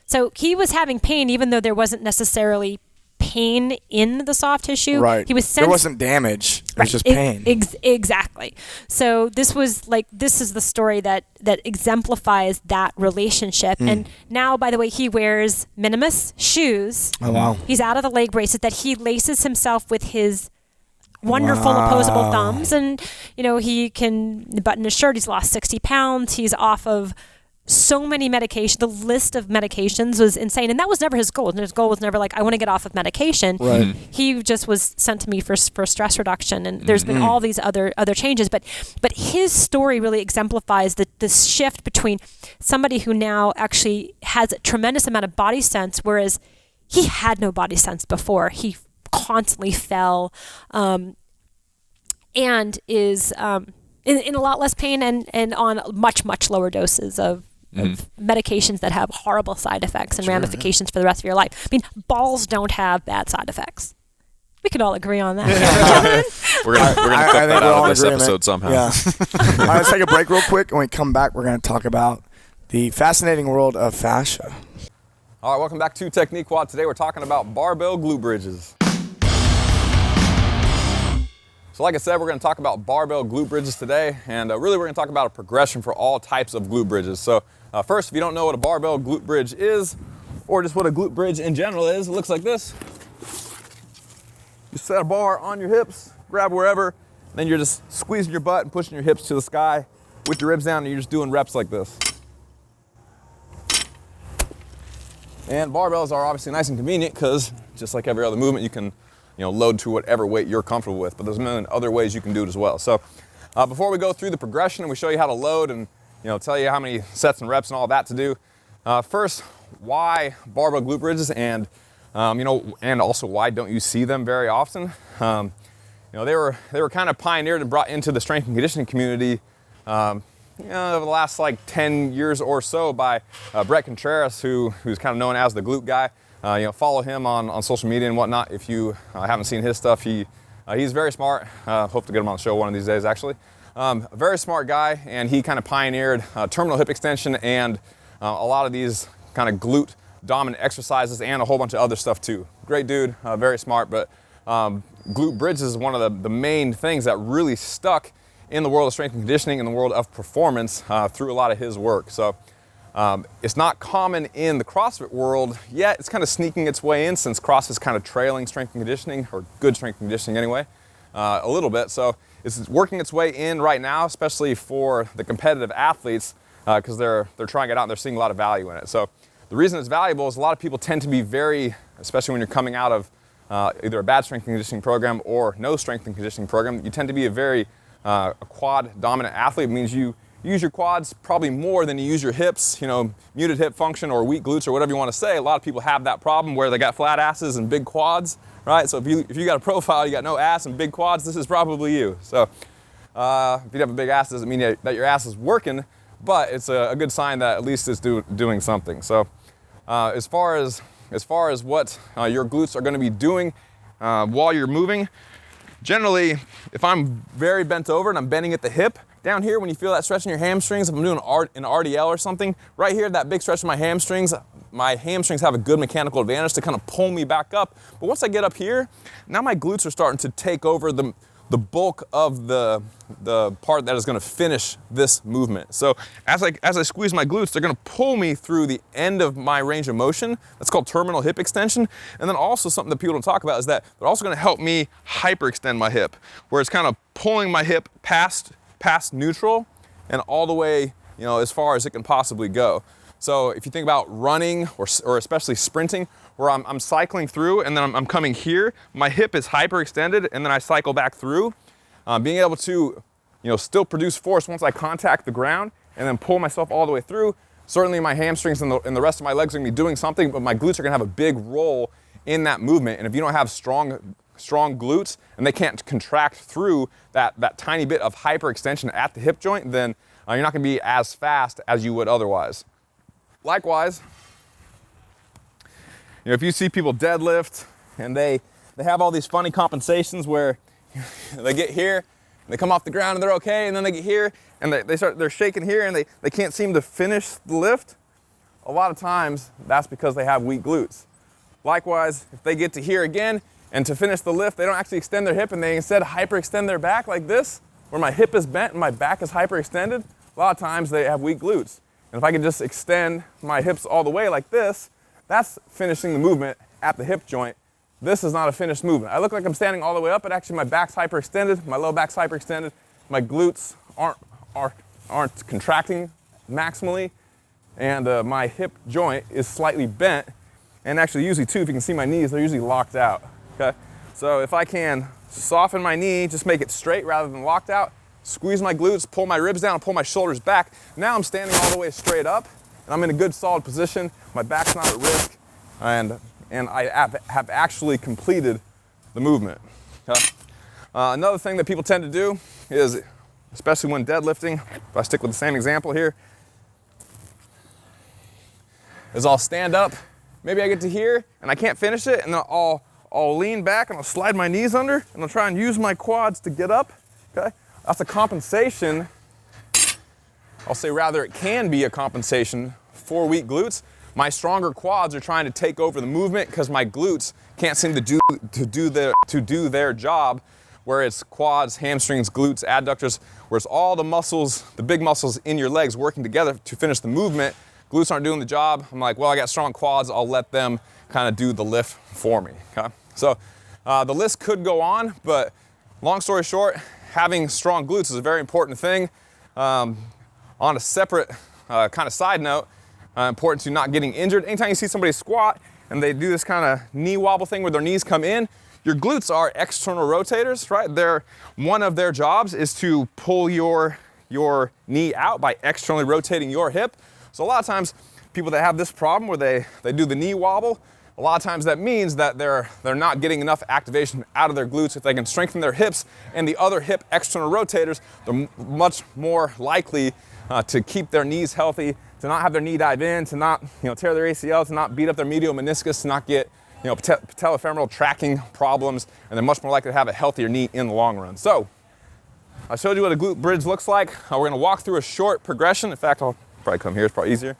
So he was having pain even though there wasn't necessarily pain in the soft tissue. Right. He was there wasn't damage. It was just pain. Exactly. So this is the story that exemplifies that relationship. And now, by the way, he wears minimus shoes. Oh, wow. He's out of the leg braces that he laces himself with his wonderful opposable thumbs, and he can button his shirt. He's lost 60 pounds. He's off of so many medications. The list of medications was insane, and that was never his goal. His goal was never like, I want to get off of medication. Right. He just was sent to me for stress reduction, and there's been all these other changes. But his story really exemplifies the shift between somebody who now actually has a tremendous amount of body sense, whereas he had no body sense before. He constantly fell, and is in a lot less pain and on much lower doses of medications that have horrible side effects and ramifications for the rest of your life. I mean, balls don't have bad side effects. We could all agree on that. We're gonna cut that we're out all of in this agreement. episode somehow. Yeah. All right, let's take a break real quick. When we come back, we're going to talk about the fascinating world of fascia. All right, welcome back to Technique Quad. Today we're talking about barbell glute bridges. So like I said, we're going to talk about barbell glute bridges today, and really we're going to talk about a progression for all types of glute bridges. So first, if you don't know what a barbell glute bridge is, or just what a glute bridge in general is, it looks like this. You set a bar on your hips, grab wherever, then you're just squeezing your butt and pushing your hips to the sky with your ribs down, and you're just doing reps like this. And barbells are obviously nice and convenient because just like every other movement, you can load to whatever weight you're comfortable with, but there's a million other ways you can do it as well. So before we go through the progression and we show you how to load and tell you how many sets and reps and all that to do, first, why barbell glute bridges, and and also why don't you see them very often? They were kind of pioneered and brought into the strength and conditioning community over the last like 10 years or so by Brett Contreras, who's kind of known as the glute guy. Follow him on social media and whatnot if you haven't seen his stuff. He's very smart. Hope to get him on the show one of these days, actually. A very smart guy, and he kind of pioneered terminal hip extension and a lot of these kind of glute dominant exercises and a whole bunch of other stuff too. Great dude, very smart, but glute bridges is one of the main things that really stuck in the world of strength and conditioning, in the world of performance through a lot of his work. So it's not common in the CrossFit world yet. It's kind of sneaking its way in since CrossFit's kind of trailing strength and conditioning, or good strength and conditioning anyway, a little bit. So it's working its way in right now, especially for the competitive athletes because they're trying it out and they're seeing a lot of value in it. So the reason it's valuable is a lot of people tend to be especially when you're coming out of either a bad strength and conditioning program or no strength and conditioning program, you tend to be a very a quad dominant athlete. It means you use your quads probably more than you use your hips, muted hip function or weak glutes or whatever you want to say. A lot of people have that problem where they got flat asses and big quads, right? So if you got a profile, you got no ass and big quads, this is probably you. So if you have a big ass, doesn't mean that your ass is working, but it's a good sign that at least it's doing something. So as far as what your glutes are going to be doing while you're moving, generally, if I'm very bent over and I'm bending at the hip, down here when you feel that stretch in your hamstrings, if I'm doing an RDL or something, right here, that big stretch in my hamstrings have a good mechanical advantage to kind of pull me back up. But once I get up here, now my glutes are starting to take over the bulk of the part that is going to finish this movement. So as I squeeze my glutes, they're going to pull me through the end of my range of motion. That's called terminal hip extension. And then also something that people don't talk about is that they're also going to help me hyperextend my hip, where it's kind of pulling my hip past neutral and all the way, as far as it can possibly go. So if you think about running or especially sprinting, where I'm cycling through and then I'm coming here, my hip is hyperextended and then I cycle back through. Being able to, still produce force once I contact the ground and then pull myself all the way through. Certainly my hamstrings and the rest of my legs are gonna be doing something, but my glutes are gonna have a big role in that movement. And if you don't have strong glutes and they can't contract through that tiny bit of hyperextension at the hip joint, then you're not gonna be as fast as you would otherwise. Likewise, if you see people deadlift and they have all these funny compensations where they get here, they come off the ground and they're okay, and then they get here and they're shaking here and they can't seem to finish the lift. A lot of times that's because they have weak glutes. Likewise, if they get to here again and to finish the lift, they don't actually extend their hip and they instead hyperextend their back like this, where my hip is bent and my back is hyperextended. A lot of times they have weak glutes. And if I can just extend my hips all the way like this, that's finishing the movement at the hip joint. This is not a finished movement. I look like I'm standing all the way up, but actually my back's hyperextended, my low back's hyperextended, my glutes aren't contracting maximally, and my hip joint is slightly bent. And actually usually too, if you can see my knees, they're usually locked out, okay? So if I can soften my knee, just make it straight rather than locked out, squeeze my glutes, pull my ribs down, pull my shoulders back. Now I'm standing all the way straight up, and I'm in a good solid position. My back's not at risk, and I have actually completed the movement. Okay? Another thing that people tend to do is, especially when deadlifting, if I stick with the same example here, is I'll stand up, maybe I get to here, and I can't finish it, and then I'll lean back and I'll slide my knees under, and I'll try and use my quads to get up, okay? That's a compensation. I'll say rather it can be a compensation for weak glutes. My stronger quads are trying to take over the movement because my glutes can't seem to do their job, where it's quads, hamstrings, glutes, adductors, where it's all the muscles, the big muscles in your legs working together to finish the movement. Glutes aren't doing the job. I'm like, well, I got strong quads, I'll let them kind of do the lift for me, okay? So the list could go on, but long story short, having strong glutes is a very important thing. On a separate kind of side note, important to not getting injured. Anytime you see somebody squat and they do this kind of knee wobble thing where their knees come in, your glutes are external rotators, right? One of their jobs is to pull your knee out by externally rotating your hip. So a lot of times, people that have this problem where they do the knee wobble, a lot of times that means that they're not getting enough activation out of their glutes. If they can strengthen their hips and the other hip external rotators, they're much more likely to keep their knees healthy, to not have their knee dive in, to not tear their ACL, to not beat up their medial meniscus, to not get patellofemoral tracking problems, and they're much more likely to have a healthier knee in the long run. So I showed you what a glute bridge looks like. We're going to walk through a short progression. In fact, I'll probably come here, it's probably easier.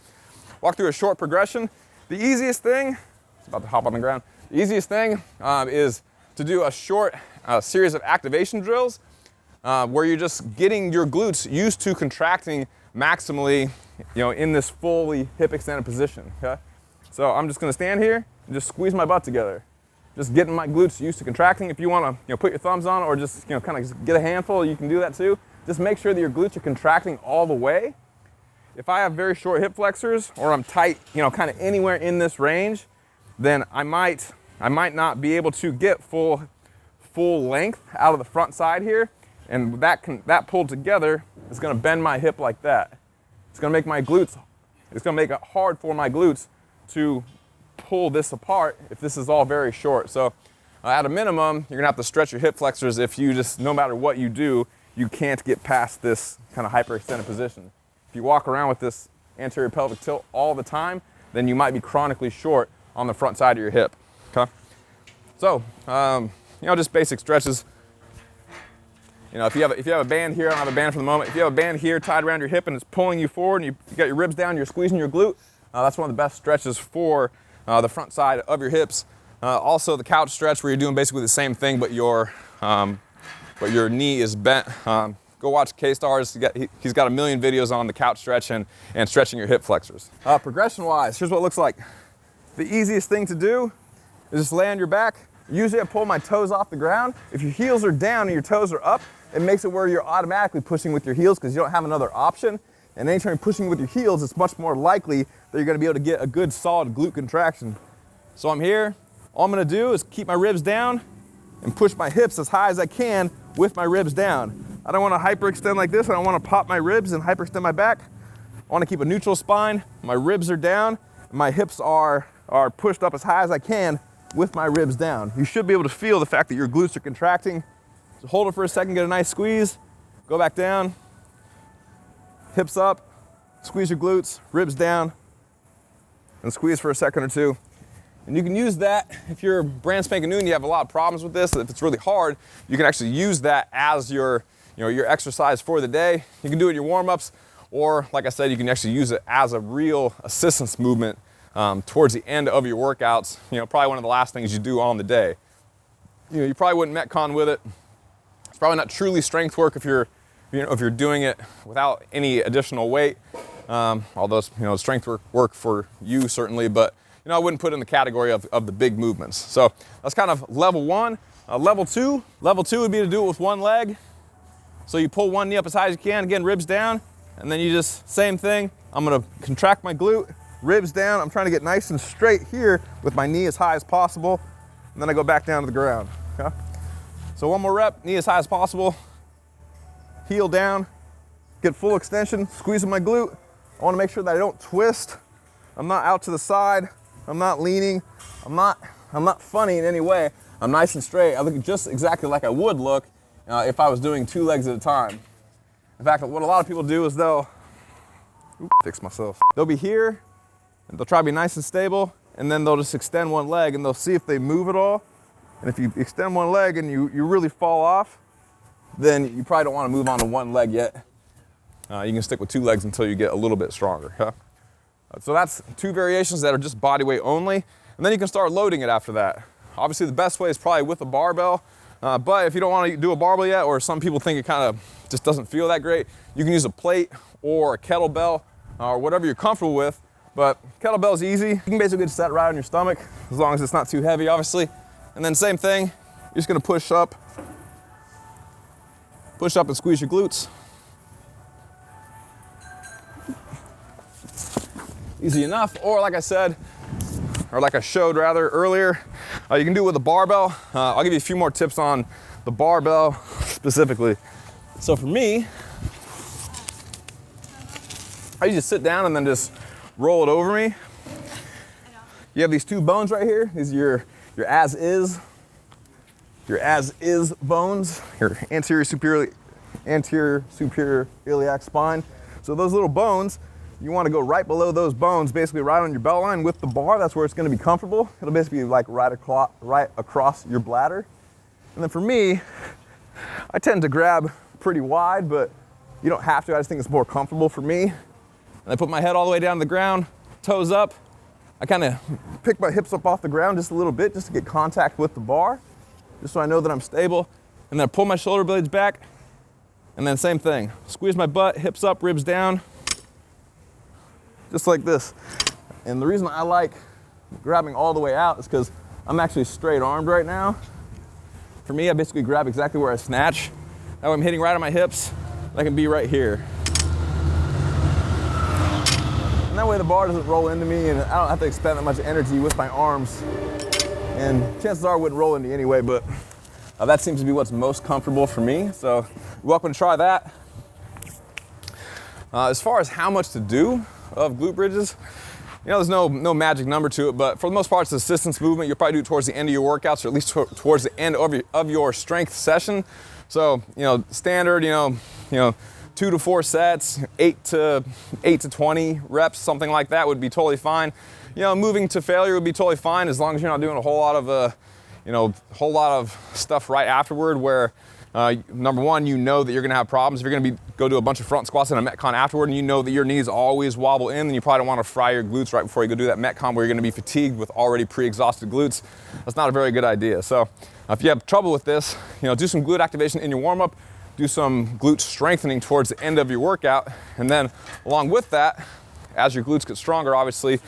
Walk through a short progression. The easiest thing, it's about to hop on the ground. The easiest thing is to do a short series of activation drills where you're just getting your glutes used to contracting maximally, in this fully hip extended position, okay? So I'm just gonna stand here and just squeeze my butt together. Just getting my glutes used to contracting. If you wanna put your thumbs on or just kind of get a handful, you can do that too. Just make sure that your glutes are contracting all the way. If I have very short hip flexors or I'm tight, kind of anywhere in this range, then I might not be able to get full length out of the front side here, and that pulled together is going to bend my hip like that. It's going to make it's going to make it hard for my glutes to pull this apart if this is all very short. So at a minimum, you're going to have to stretch your hip flexors if you just, no matter what you do, you can't get past this kind of hyperextended position. If you walk around with this anterior pelvic tilt all the time, then you might be chronically short on the front side of your hip, okay? So, just basic stretches. If you have a band here, I don't have a band for the moment. If you have a band here tied around your hip and it's pulling you forward and you got your ribs down, you're squeezing your glute, that's one of the best stretches for the front side of your hips. Also the couch stretch where you're doing basically the same thing, but your knee is bent. Go watch K-Stars. He's got a million videos on the couch stretch and stretching your hip flexors. Progression-wise, here's what it looks like. The easiest thing to do is just lay on your back. Usually I pull my toes off the ground. If your heels are down and your toes are up, it makes it where you're automatically pushing with your heels because you don't have another option. And anytime you're pushing with your heels, it's much more likely that you're gonna be able to get a good solid glute contraction. So I'm here, all I'm gonna do is keep my ribs down and push my hips as high as I can with my ribs down. I don't wanna hyperextend like this, I don't wanna pop my ribs and hyperextend my back. I wanna keep a neutral spine, my ribs are down, and my hips are pushed up as high as I can with my ribs down. You should be able to feel the fact that your glutes are contracting. So hold it for a second, get a nice squeeze, go back down, hips up, squeeze your glutes, ribs down, and squeeze for a second or two. And you can use that if you're brand spanking new and you have a lot of problems with this. If it's really hard, you can actually use that as your exercise for the day. You can do it in your warm-ups, or like I said, you can actually use it as a real assistance movement towards the end of your workouts. Probably one of the last things you do on the day. You probably wouldn't Metcon with it. It's probably not truly strength work if you're doing it without any additional weight. Although it's strength work for you certainly, but I wouldn't put it in the category of the big movements. So that's kind of level one. Level two would be to do it with one leg. So you pull one knee up as high as you can, again, ribs down, and then you just, same thing. I'm gonna contract my glute, ribs down. I'm trying to get nice and straight here with my knee as high as possible, and then I go back down to the ground, okay? So one more rep, knee as high as possible, heel down, get full extension, squeezing my glute. I wanna make sure that I don't twist. I'm not out to the side. I'm not leaning. I'm not funny in any way. I'm nice and straight. I look just exactly like I would look if I was doing 2 legs at a time. In fact, what a lot of people do is they'll be here, and they'll try to be nice and stable, and then they'll just extend one leg, and they'll see if they move at all. And if you extend one leg and you really fall off, then you probably don't want to move on to one leg yet. You can stick with 2 legs until you get a little bit stronger. Huh? So that's 2 variations that are just body weight only, and then you can start loading it after that. Obviously the best way is probably with a barbell, but if you don't want to do a barbell yet, or some people think it kind of just doesn't feel that great, you can use a plate or a kettlebell or whatever you're comfortable with. But kettlebell's easy. You can basically just set right on your stomach as long as it's not too heavy, obviously. And then same thing, you're just gonna push up and squeeze your glutes. Easy enough, or like I said, or like I showed rather earlier, you can do it with a barbell. I'll give you a few more tips on the barbell specifically. So for me, I usually sit down and then just roll it over me. You have these 2 bones right here. These are your as-is bones, your anterior superior iliac spine. So those little bones, you want to go right below those bones, basically right on your belt line with the bar. That's where it's going to be comfortable. It'll basically be like right across your bladder. And then for me, I tend to grab pretty wide, but you don't have to. I just think it's more comfortable for me. And I put my head all the way down to the ground, toes up. I kind of pick my hips up off the ground just a little bit, just to get contact with the bar, just so I know that I'm stable. And then I pull my shoulder blades back, and then same thing. Squeeze my butt, hips up, ribs down, just like this. And the reason I like grabbing all the way out is because I'm actually straight armed right now. For me, I basically grab exactly where I snatch. That way I'm hitting right on my hips. I can be right here. And that way the bar doesn't roll into me, and I don't have to expend that much energy with my arms. And chances are it wouldn't roll into me anyway, but that seems to be what's most comfortable for me. So you're welcome to try that. As far as how much to do of glute bridges, there's no magic number to it, but for the most part, it's an assistance movement. You'll probably do it towards the end of your workouts, or at least towards the end of your strength session. So, standard, 2 to 4 sets, 8 to 20 reps, something like that would be totally fine. Moving to failure would be totally fine as long as you're not doing a whole lot of stuff right afterward where number one, that you're gonna have problems. If you're gonna go do a bunch of front squats in a Metcon afterward, and that your knees always wobble in, then you probably don't wanna fry your glutes right before you go do that Metcon where you're gonna be fatigued with already pre-exhausted glutes. That's not a very good idea. So if you have trouble with this, do some glute activation in your warm-up, do some glute strengthening towards the end of your workout, and then along with that, as your glutes get stronger, obviously,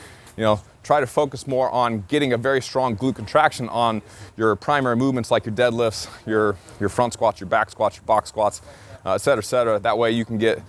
try to focus more on getting a very strong glute contraction on your primary movements like your deadlifts, your front squats, your back squats, your box squats, et cetera, et cetera. That way you can get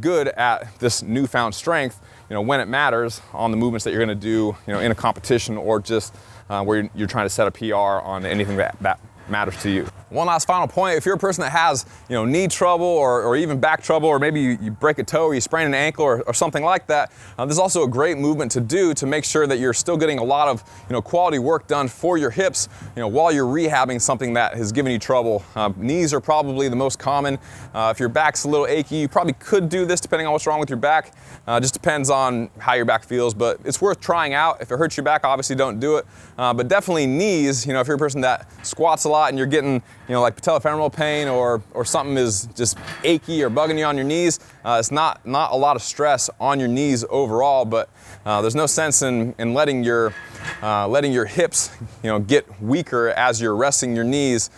good at this newfound strength, when it matters on the movements that you're going to do, in a competition or just where you're trying to set a PR on anything that matters to you. One last final point, if you're a person that has knee trouble or even back trouble, or maybe you break a toe or you sprain an ankle or something like that, this is also a great movement to do to make sure that you're still getting a lot of quality work done for your hips while you're rehabbing something that has given you trouble. Knees are probably the most common. If your back's a little achy, you probably could do this depending on what's wrong with your back. Just depends on how your back feels, but it's worth trying out. If it hurts your back, obviously don't do it. But definitely knees, if you're a person that squats a lot and you're getting like patellofemoral pain or something is just achy or bugging you on your knees, it's not a lot of stress on your knees overall, but there's no sense in letting your hips get weaker as you're resting your knees.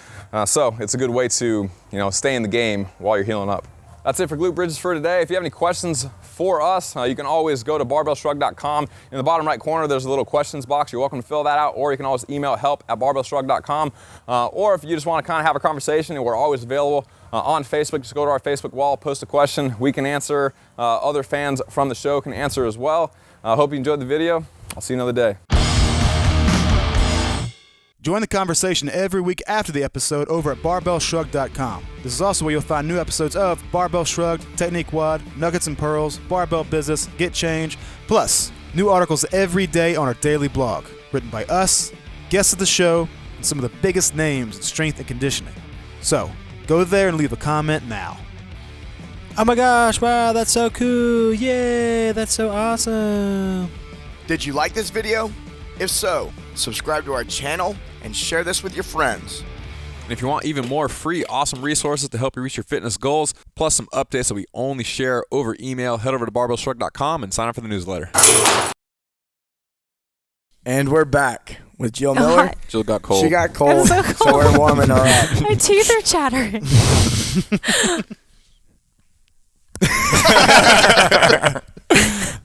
So it's a good way to stay in the game while you're healing up. That's it for glute bridges for today. If you have any questions for us, you can always go to barbellshrugged.com. In the bottom right corner, there's a little questions box. You're welcome to fill that out, or you can always email help@barbellshrugged.com. Or if you just want to kind of have a conversation, we're always available on Facebook. Just go to our Facebook wall, post a question. We can answer. Other fans from the show can answer as well. I hope you enjoyed the video. I'll see you another day. Join the conversation every week after the episode over at barbellshrugged.com. This is also where you'll find new episodes of Barbell Shrugged, Technique Wad, Nuggets and Pearls, Barbell Business, Get Change, plus new articles every day on our daily blog, written by us, guests of the show, and some of the biggest names in strength and conditioning. So, go there and leave a comment now. Oh my gosh, wow, that's so cool. Yay, that's so awesome. Did you like this video? If so, subscribe to our channel and share this with your friends. And if you want even more free, awesome resources to help you reach your fitness goals, plus some updates that we only share over email, head over to barbellshrugged.com and sign up for the newsletter. And we're back with Jill Miller. Jill got cold. She got cold, so cold. so we're warming her up. My teeth are chattering.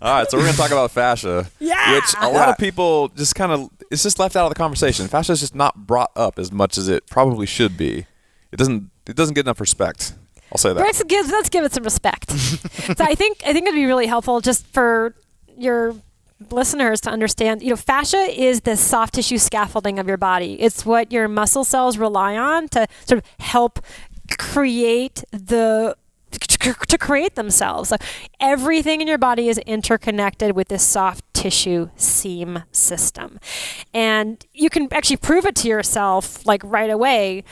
All right, so we're going to talk about fascia, which a lot of people just kind of, it's just left out of the conversation. Fascia is just not brought up as much as it probably should be. It doesn't get enough respect. I'll say that. Let's give it some respect. So I think it'd be really helpful just for your listeners to understand, fascia is the soft tissue scaffolding of your body. It's what your muscle cells rely on to sort of help create themselves. So everything in your body is interconnected with this soft tissue seam system. And you can actually prove it to yourself like right away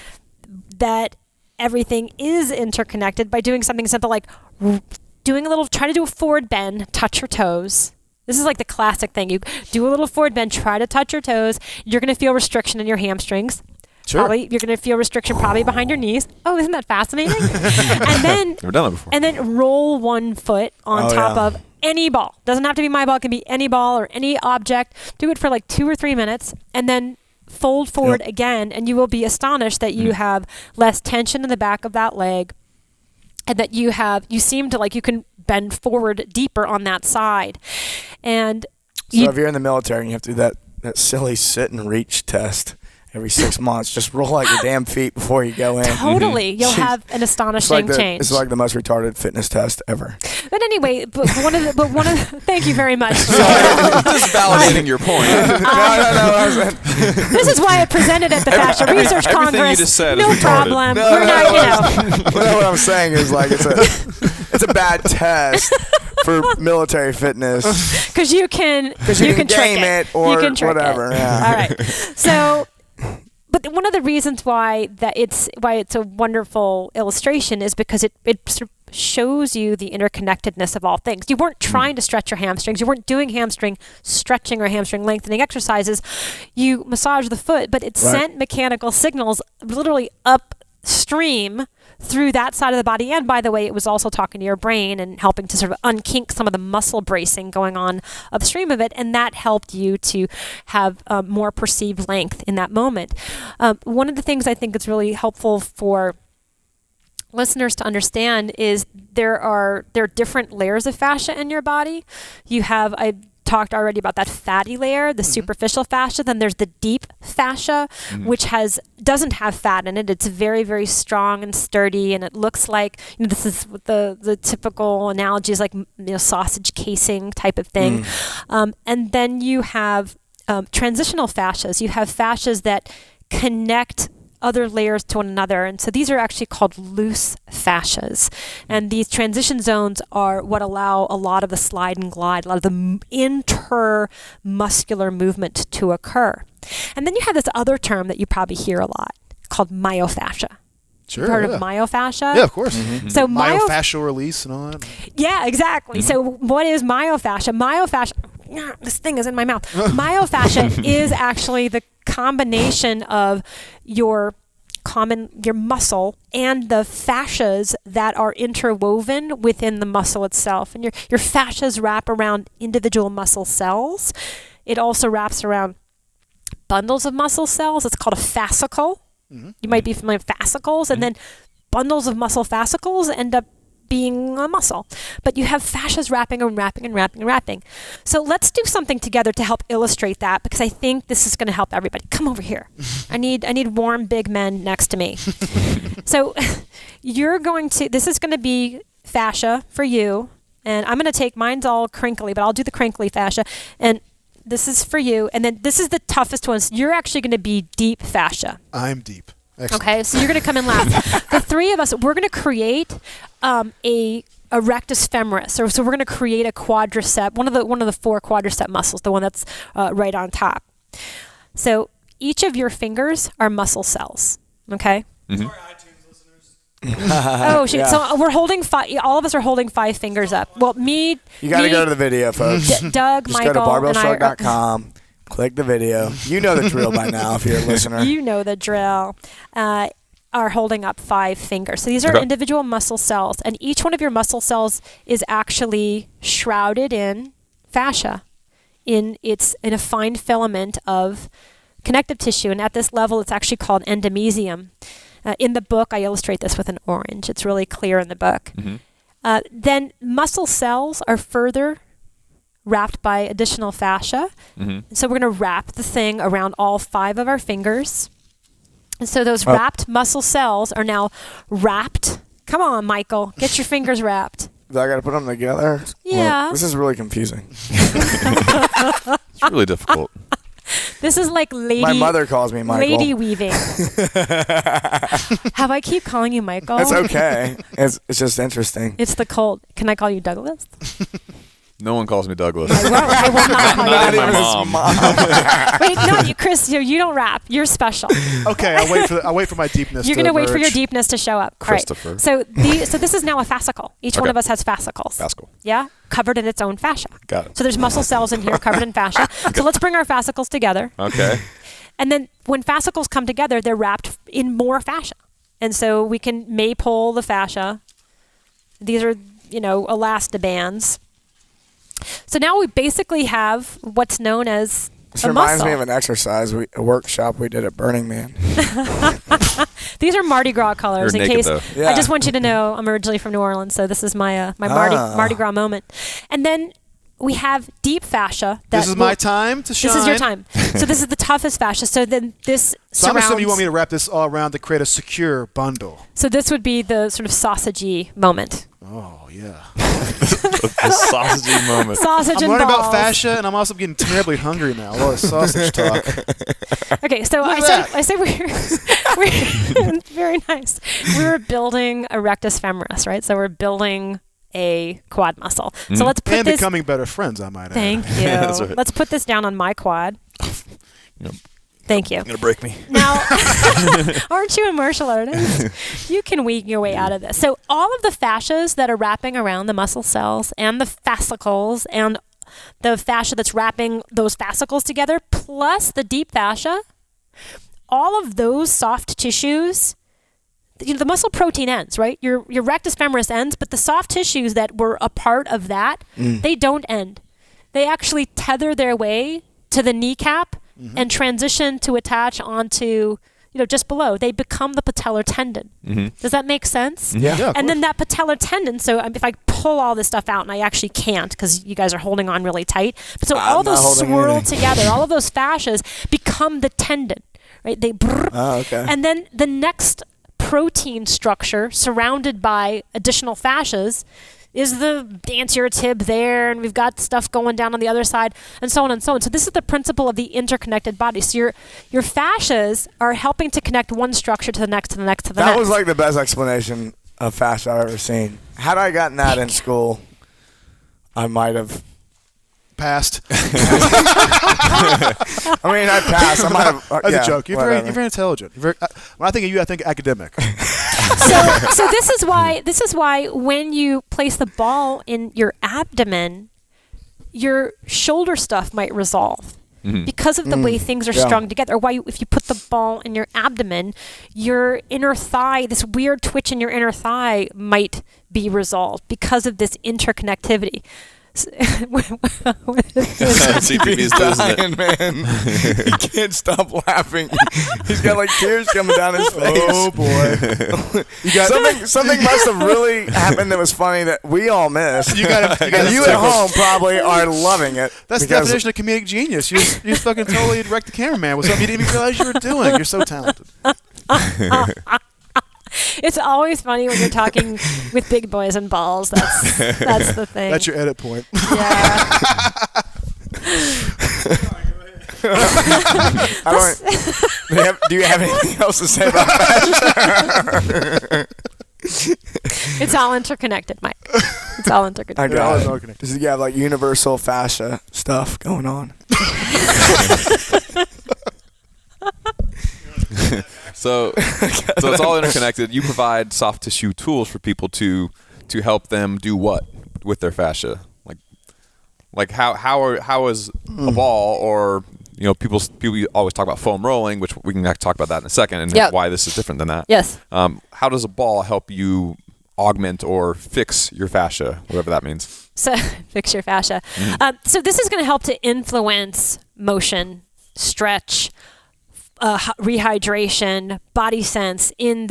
that everything is interconnected by doing something simple like try to do a forward bend, touch your toes. This is like the classic thing. You do a little forward bend, try to touch your toes. You're going to feel restriction in your hamstrings. Sure. Probably you're going to feel restriction probably behind your knees. Oh, isn't that fascinating? And then Never done that before. And then roll one foot on top of any ball. Doesn't have to be my ball. It can be any ball or any object. Do it for like 2 or 3 minutes, and then fold forward again, and you will be astonished that you have less tension in the back of that leg, and that you seem to like you can bend forward deeper on that side. And so if you're in the military and you have to do that silly sit and reach test every 6 months, just roll out your damn feet before you go in. Totally. You'll have an astonishing change. It's like the most retarded fitness test ever. But anyway, thank you very much. Just validating your point. No. This is why I presented at the Fascia Research Congress. Everything you just said no is retarded. problem. No, We're not, Well, what I'm saying is like it's a bad test for military fitness. Because you can game it or you can trick whatever. It. Yeah. All right. So, but one of the reasons why it's a wonderful illustration is because it sort of shows you the interconnectedness of all things. You weren't trying to stretch your hamstrings. You weren't doing hamstring stretching or hamstring lengthening exercises. You massage the foot, but it sent mechanical signals literally upstream through that side of the body. And by the way, it was also talking to your brain and helping to sort of unkink some of the muscle bracing going on upstream of it. And that helped you to have more perceived length in that moment. One of the things I think is really helpful for listeners to understand is there are different layers of fascia in your body. You have, I talked already about that fatty layer, the superficial fascia. Then there's the deep fascia, which doesn't have fat in it. It's very, very strong and sturdy, and it looks like, this is what the typical analogy is, like, sausage casing type of thing. And then you have transitional fascias. You have fascias that connect other layers to one another, and so these are actually called loose fascias, and these transition zones are what allow a lot of the slide and glide, a lot of the intermuscular movement to occur. And then you have this other term that you probably hear a lot called myofascia. Sure. You've heard of myofascia? Yeah, of course. So Myofascial release and all that. Yeah, exactly. So what is myofascia? This thing is in my mouth. Myofascia is actually the combination of your muscle and the fascias that are interwoven within the muscle itself. And your fascias wrap around individual muscle cells. It also wraps around bundles of muscle cells. It's called a fascicle. You might be familiar with fascicles, and then bundles of muscle fascicles end up being a muscle. But you have fascias wrapping and wrapping and wrapping and wrapping. So let's do something together to help illustrate that, because I think this is going to help everybody. Come over here. I need warm big men next to me. So this is going to be fascia for you, and I'm going to take, mine's all crinkly, but I'll do the crinkly fascia, and this is for you, and then this is the toughest one. So you're actually going to be deep fascia. I'm deep. Excellent. Okay, so you're going to come in last. The three of us, we're going to create a rectus femoris. So we're going to create a quadricep, one of the four quadricep muscles, the one that's right on top. So each of your fingers are muscle cells. Okay. Mm-hmm. Sorry, iTunes listeners. Oh shit! Yeah. So we're holding all of us are holding 5 fingers up. Well, me. You got to go to the video, folks. Doug, Just Michael, go to and I. barbellshrugged.com. Click the video. You know the drill by now if you're a listener. You know the drill. Are holding up 5 fingers. So these are individual muscle cells, and each one of your muscle cells is actually shrouded in fascia. It's in a fine filament of connective tissue, and at this level, it's actually called endomysium. In the book, I illustrate this with an orange. It's really clear in the book. Then muscle cells are further wrapped by additional fascia. So we're going to wrap the thing around all 5 of our fingers. And so those wrapped muscle cells are now wrapped. Come on, Michael. Get your fingers wrapped. Do I got to put them together? Yeah. Well, this is really confusing. It's really difficult. This is like My mother calls me Michael. lady weaving. Have I keep calling you Michael? It's okay. It's just interesting. It's the cold. Can I call you Douglas? No one calls me Douglas. I will not call Not you even Douglas. my mom. Wait, no, Chris, you don't rap. You're special. Okay, I'll wait for my deepness. You're to going to wait for your emerge. deepness to show up. Christopher. All right. So this is now a fascicle. Each one of us has fascicles. Fascicle. Yeah, covered in its own fascia. Got it. So there's muscle cells in here covered in fascia. So let's bring our fascicles together. Okay. And then when fascicles come together, they're wrapped in more fascia. And so we can maypole the fascia. These are, elastobands. So now we basically have what's known as This a reminds muscle. me of an exercise, a workshop we did at Burning Man. These are Mardi Gras colors. You're in naked, case though. Yeah. I just want you to know I'm originally from New Orleans, so this is my Mardi Gras moment. And then we have deep fascia. This is my time to shine. This is your time. So this is the toughest fascia. So then this So I'm surrounds. assuming you want me to wrap this all around to create a secure bundle. So this would be the sort of sausagey moment. Oh, yeah. The sausagey moment. Sausage I'm and learning balls. about fascia, and I'm also getting terribly hungry now. A lot of sausage talk. Okay, so I say we're very nice. We're building a rectus femoris, right? So we're building a quad muscle. So let's put And this. becoming better friends, I might add. Thank you. That's right. Let's put this down on my quad. Thank you. You're going to break me. Now, aren't you a martial artist? You can weave your way out of this. So all of the fascias that are wrapping around the muscle cells and the fascicles and the fascia that's wrapping those fascicles together, plus the deep fascia, all of those soft tissues, the muscle protein ends, right? Your rectus femoris ends, but the soft tissues that were a part of that, they don't end. They actually tether their way to the kneecap and transition to attach onto just below, they become the patellar tendon. Does that make sense? Yeah. And then that patellar tendon, so if I pull all this stuff out, and I actually can't because you guys are holding on really tight, but so all those swirl together, all of those fascias become the tendon, right? They okay. And then the next protein structure surrounded by additional fascias is the anterior tib there, and we've got stuff going down on the other side, and so on and so on. So this is the principle of the interconnected body. So your fascias are helping to connect one structure to the next, to the next, to the next. That was like the best explanation of fascia I've ever seen. Had I gotten that in school, I might have passed. I mean, I passed. I might have. That's a joke. You're very intelligent. When I think of you, I think academic. So this is why when you place the ball in your abdomen, your shoulder stuff might resolve. Because of the way things are strung together. Or why if you put the ball in your abdomen, your inner thigh, this weird twitch in your inner thigh might be resolved because of this interconnectivity. CPB's losing it. Man. He can't stop laughing. He's got like tears coming down his face. Oh boy! Something must have really happened that was funny that we all missed. You at home probably are loving it. That's the definition of comedic genius. You just fucking totally wrecked the cameraman with something you didn't even realize you were doing. You're so talented. It's always funny when you're talking with big boys and balls. That's the thing. That's your edit point. Yeah. Do you have anything else to say about that? It's all interconnected, Mike. It's all interconnected. I got it. You have like universal fascia stuff going on. So it's all interconnected. You provide soft tissue tools for people to help them do what with their fascia? Like how is a ball, or people always talk about foam rolling, which we can talk about that in a second, and why this is different than that. Yes. How does a ball help you augment or fix your fascia, whatever that means? So fix your fascia. So this is going to help to influence motion, stretch, rehydration, body sense in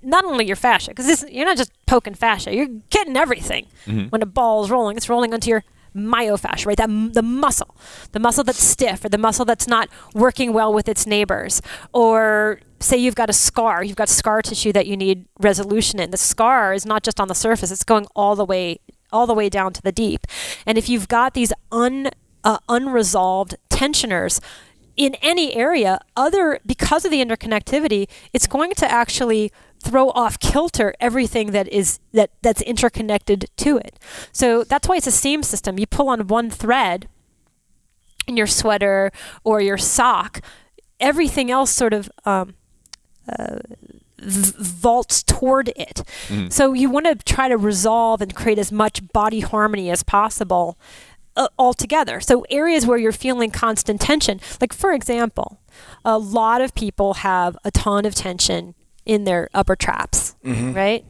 not only your fascia, because you're not just poking fascia, you're getting everything. When a ball is rolling, it's rolling onto your myofascia, right? The muscle that's stiff, or the muscle that's not working well with its neighbors. Or say you've got scar tissue that you need resolution in. The scar is not just on the surface, it's going all the way down to the deep. And if you've got these unresolved tensioners in any area, because of the interconnectivity, it's going to actually throw off kilter everything that's interconnected to it. So that's why it's a seam system. You pull on one thread in your sweater or your sock, everything else sort of vaults toward it. So you want to try to resolve and create as much body harmony as possible altogether. So areas where you're feeling constant tension, like for example, a lot of people have a ton of tension in their upper traps, right?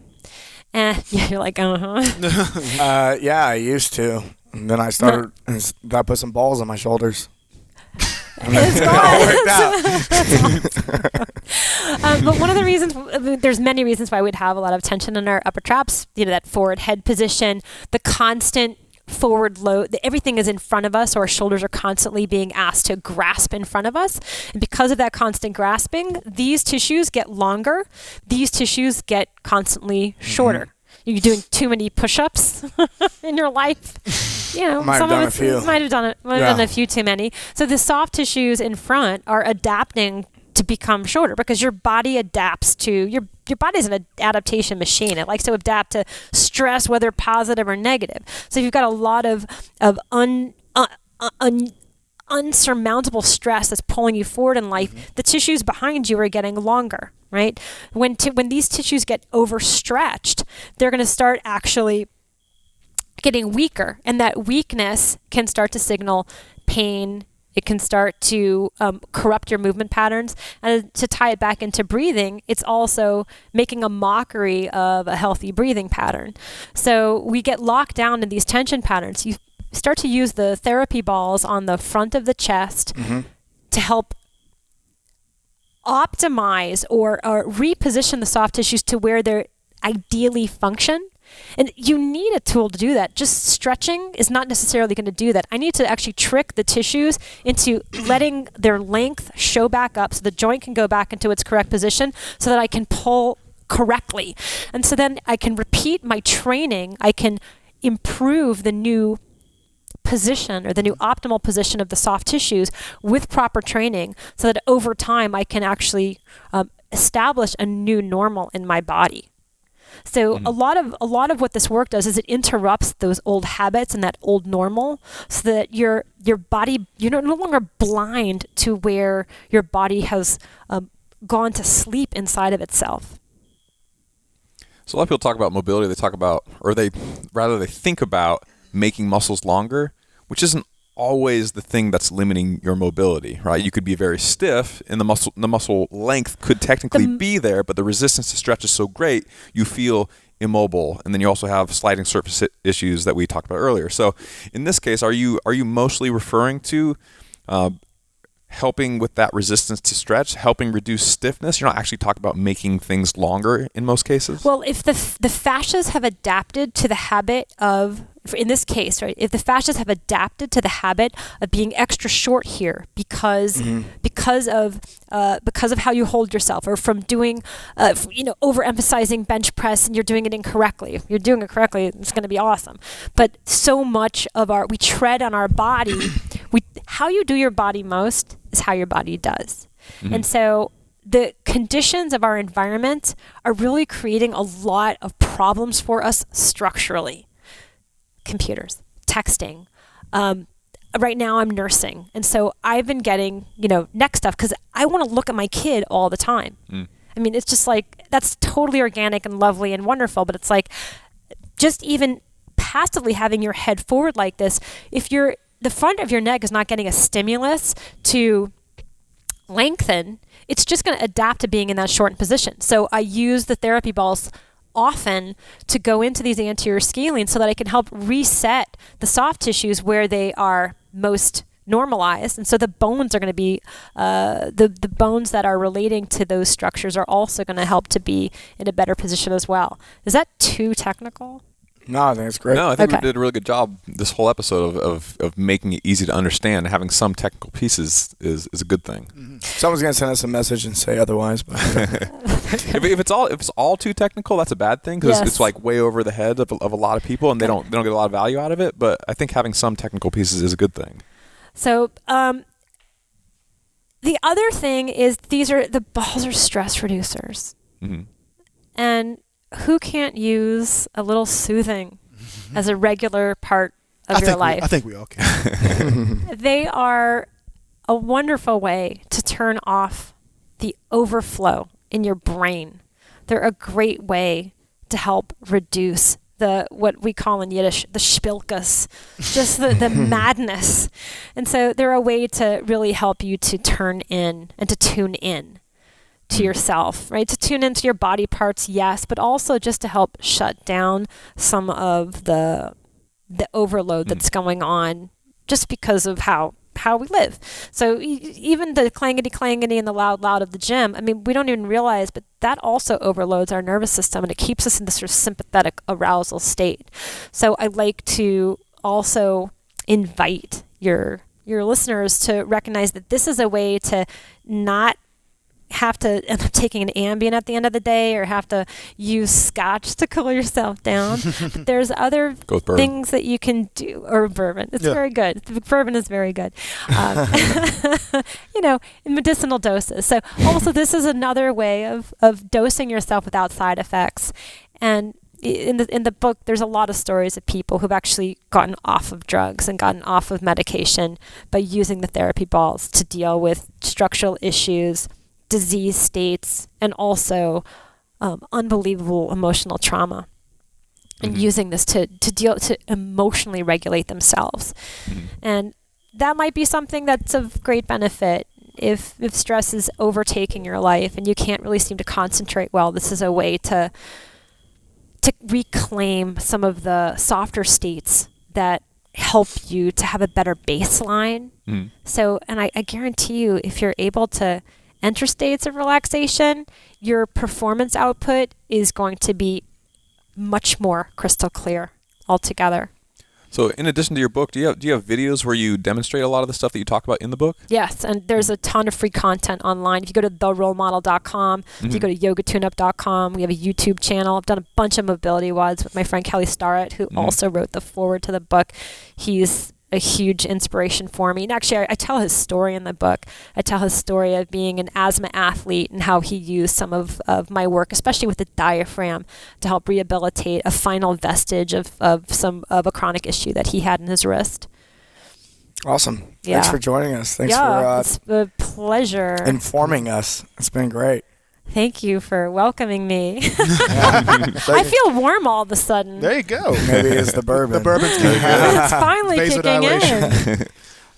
And you're like, yeah, I used to. And then I started, I put some balls on my shoulders. It's gone. But one of the reasons, there's many reasons why we'd have a lot of tension in our upper traps, that forward head position, the constant forward load, everything is in front of us, so our shoulders are constantly being asked to grasp in front of us. And because of that constant grasping, these tissues get longer, these tissues get constantly shorter. You're doing too many push-ups in your life. Might have done a few too many. So the soft tissues in front are adapting to become shorter because your body adapts to your body's an adaptation machine. It likes to adapt to stress, whether positive or negative. So if you've got a lot of unsurmountable stress that's pulling you forward in life, the tissues behind you are getting longer, right? When these tissues get overstretched, they're going to start actually getting weaker, and that weakness can start to signal pain. It can start to corrupt your movement patterns. And to tie it back into breathing, it's also making a mockery of a healthy breathing pattern. So we get locked down in these tension patterns. You start to use the therapy balls on the front of the chest to help optimize or reposition the soft tissues to where they're ideally function. And you need a tool to do that. Just stretching is not necessarily going to do that. I need to actually trick the tissues into letting their length show back up so the joint can go back into its correct position so that I can pull correctly. And so then I can repeat my training. I can improve the new position or the new optimal position of the soft tissues with proper training so that over time I can actually establish a new normal in my body. So a lot of what this work does is it interrupts those old habits and that old normal so that your body, you're no longer blind to where your body has gone to sleep inside of itself. So a lot of people talk about mobility. They talk about, or they think about making muscles longer, which isn't always the thing that's limiting your mobility, right? You could be very stiff and the muscle length could technically be there, but the resistance to stretch is so great, you feel immobile. And then you also have sliding surface issues that we talked about earlier. So in this case, are you mostly referring to helping with that resistance to stretch, helping reduce stiffness? You're not actually talking about making things longer in most cases? Well, if the fascias have adapted to the habit of, in this case, right, if the fascias have adapted to the habit of being extra short here because of how you hold yourself, or from doing, overemphasizing bench press and you're doing it incorrectly. If you're doing it correctly, it's going to be awesome. But so much of we tread on our body. How you do your body most is how your body does. And so the conditions of our environment are really creating a lot of problems for us structurally. Computers, texting. Right now I'm nursing. And so I've been getting, neck stuff because I want to look at my kid all the time. I mean, it's just like, that's totally organic and lovely and wonderful, but it's like just even passively having your head forward like this, if the front of your neck is not getting a stimulus to lengthen, it's just going to adapt to being in that shortened position. So I use the therapy balls often to go into these anterior scalenes so that I can help reset the soft tissues where they are most normalized. And so the bones are going to be, the bones that are relating to those structures are also going to help to be in a better position as well. Is that too technical? No, I think it's great. No, I think we did a really good job this whole episode of making it easy to understand. Having some technical pieces is a good thing. Someone's gonna send us a message and say otherwise. But if it's all too technical, that's a bad thing because it's like way over the head of a lot of people, and they don't get a lot of value out of it. But I think having some technical pieces is a good thing. So the other thing is the balls are stress reducers, and who can't use a little soothing as a regular part of your life? I think we all can. They are a wonderful way to turn off the overflow in your brain. They're a great way to help reduce what we call in Yiddish, the spilkus, just the madness. And so they're a way to really help you to turn in and to tune in to yourself, right? To tune into your body parts, yes, but also just to help shut down some of the overload that's going on just because of how we live. So even the clangety and the loud of the gym, I mean, we don't even realize, but that also overloads our nervous system and it keeps us in this sort of sympathetic arousal state. So I like to also invite your listeners to recognize that this is a way to not have to end up taking an Ambien at the end of the day or have to use scotch to cool yourself down. But there's other things that you can do, or bourbon. It's very good. Bourbon is very good. In medicinal doses. So also this is another way of dosing yourself without side effects. And in the book, there's a lot of stories of people who've actually gotten off of drugs and gotten off of medication by using the therapy balls to deal with structural issues, disease states, and also unbelievable emotional trauma, and using this to emotionally regulate themselves. And that might be something that's of great benefit if stress is overtaking your life and you can't really seem to concentrate well. This is a way to reclaim some of the softer states that help you to have a better baseline. So, and I guarantee you, if you're able to enter states of relaxation, your performance output is going to be much more crystal clear altogether. So in addition to your book, do you have videos where you demonstrate a lot of the stuff that you talk about in the book? Yes, and there's a ton of free content online. If you go to therolemodel.com, if you go to yogatuneup.com, we have a YouTube channel. I've done a bunch of mobility WODs with my friend Kelly Starrett, who also wrote the foreword to the book. He's a huge inspiration for me. And actually, I tell his story in the book. I tell his story of being an asthma athlete and how he used some of my work, especially with the diaphragm, to help rehabilitate a final vestige of a chronic issue that he had in his wrist. Awesome. Yeah. Thanks for joining us. Thanks it's a pleasure. informing us. It's been great. Thank you for welcoming me. I feel warm all of a sudden. There you go. Maybe it's the bourbon. The bourbon's kicking in. It's finally kicking in.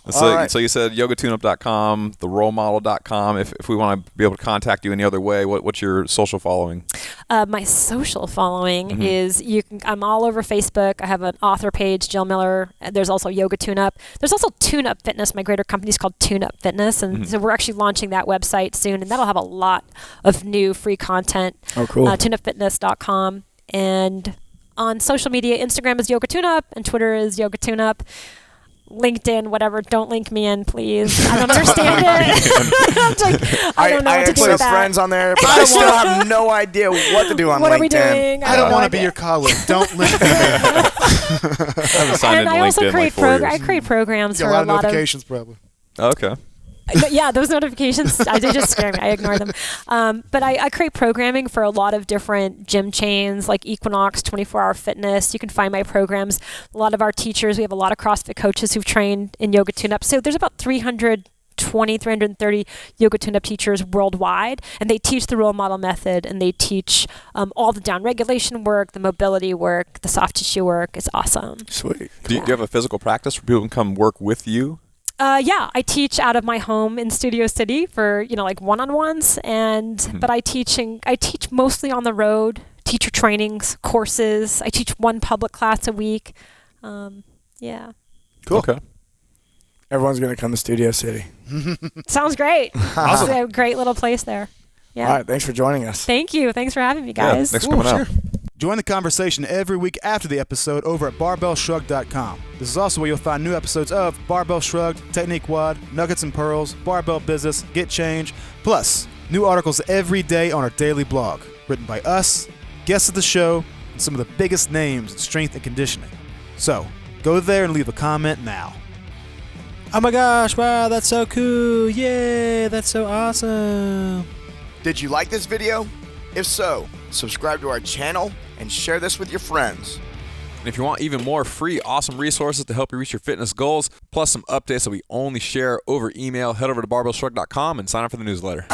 So you said yogatuneup.com, therolemodel.com. If we want to be able to contact you any other way, what's your social following? My social following is I'm all over Facebook. I have an author page, Jill Miller. There's also Yoga Tune-Up. There's also Tune-Up Fitness. My greater company is called Tune-Up Fitness, and so we're actually launching that website soon, and that'll have a lot of new free content. Oh, cool. TuneUpFitness.com. And on social media, Instagram is Yoga Tune-Up, and Twitter is Yoga Tune-Up. LinkedIn, whatever. Don't link me in, please. I don't understand it. I don't know what to do with that. friends on there, but I still have no idea what to do on what LinkedIn. Are we doing? I don't want to be your colleague. Don't link me. I haven't signed And into I also LinkedIn create like 4 years. I create programs You for got a lot of notifications, probably. Okay. yeah, those notifications, they just scare me. I ignore them. But I create programming for a lot of different gym chains like Equinox, 24-Hour Fitness. You can find my programs. A lot of our teachers, we have a lot of CrossFit coaches who've trained in Yoga Tune-Up. So there's about 330 Yoga Tune-Up teachers worldwide, and they teach the role model method, and they teach all the down regulation work, the mobility work, the soft tissue work. It's awesome. Sweet. Do you have a physical practice where people can come work with you? Yeah, I teach out of my home in Studio City for like one-on-ones, but I teach mostly on the road. Teacher trainings, courses. I teach one public class a week. Yeah. Cool. Okay. Everyone's going to come to Studio City. Sounds great. It's a great little place there. Yeah. All right. Thanks for joining us. Thank you. Thanks for having me, guys. Yeah, thanks for coming out. Join the conversation every week after the episode over at barbellshrugged.com. This is also where you'll find new episodes of Barbell Shrugged, Technique WOD, Nuggets and Pearls, Barbell Business, Get Change, plus new articles every day on our daily blog, written by us, guests of the show, and some of the biggest names in strength and conditioning. So, go there and leave a comment now. Oh my gosh, wow, that's so cool. Yay, that's so awesome. Did you like this video? If so, subscribe to our channel and share this with your friends. And if you want even more free, awesome resources to help you reach your fitness goals, plus some updates that we only share over email, head over to barbellshrugged.com and sign up for the newsletter.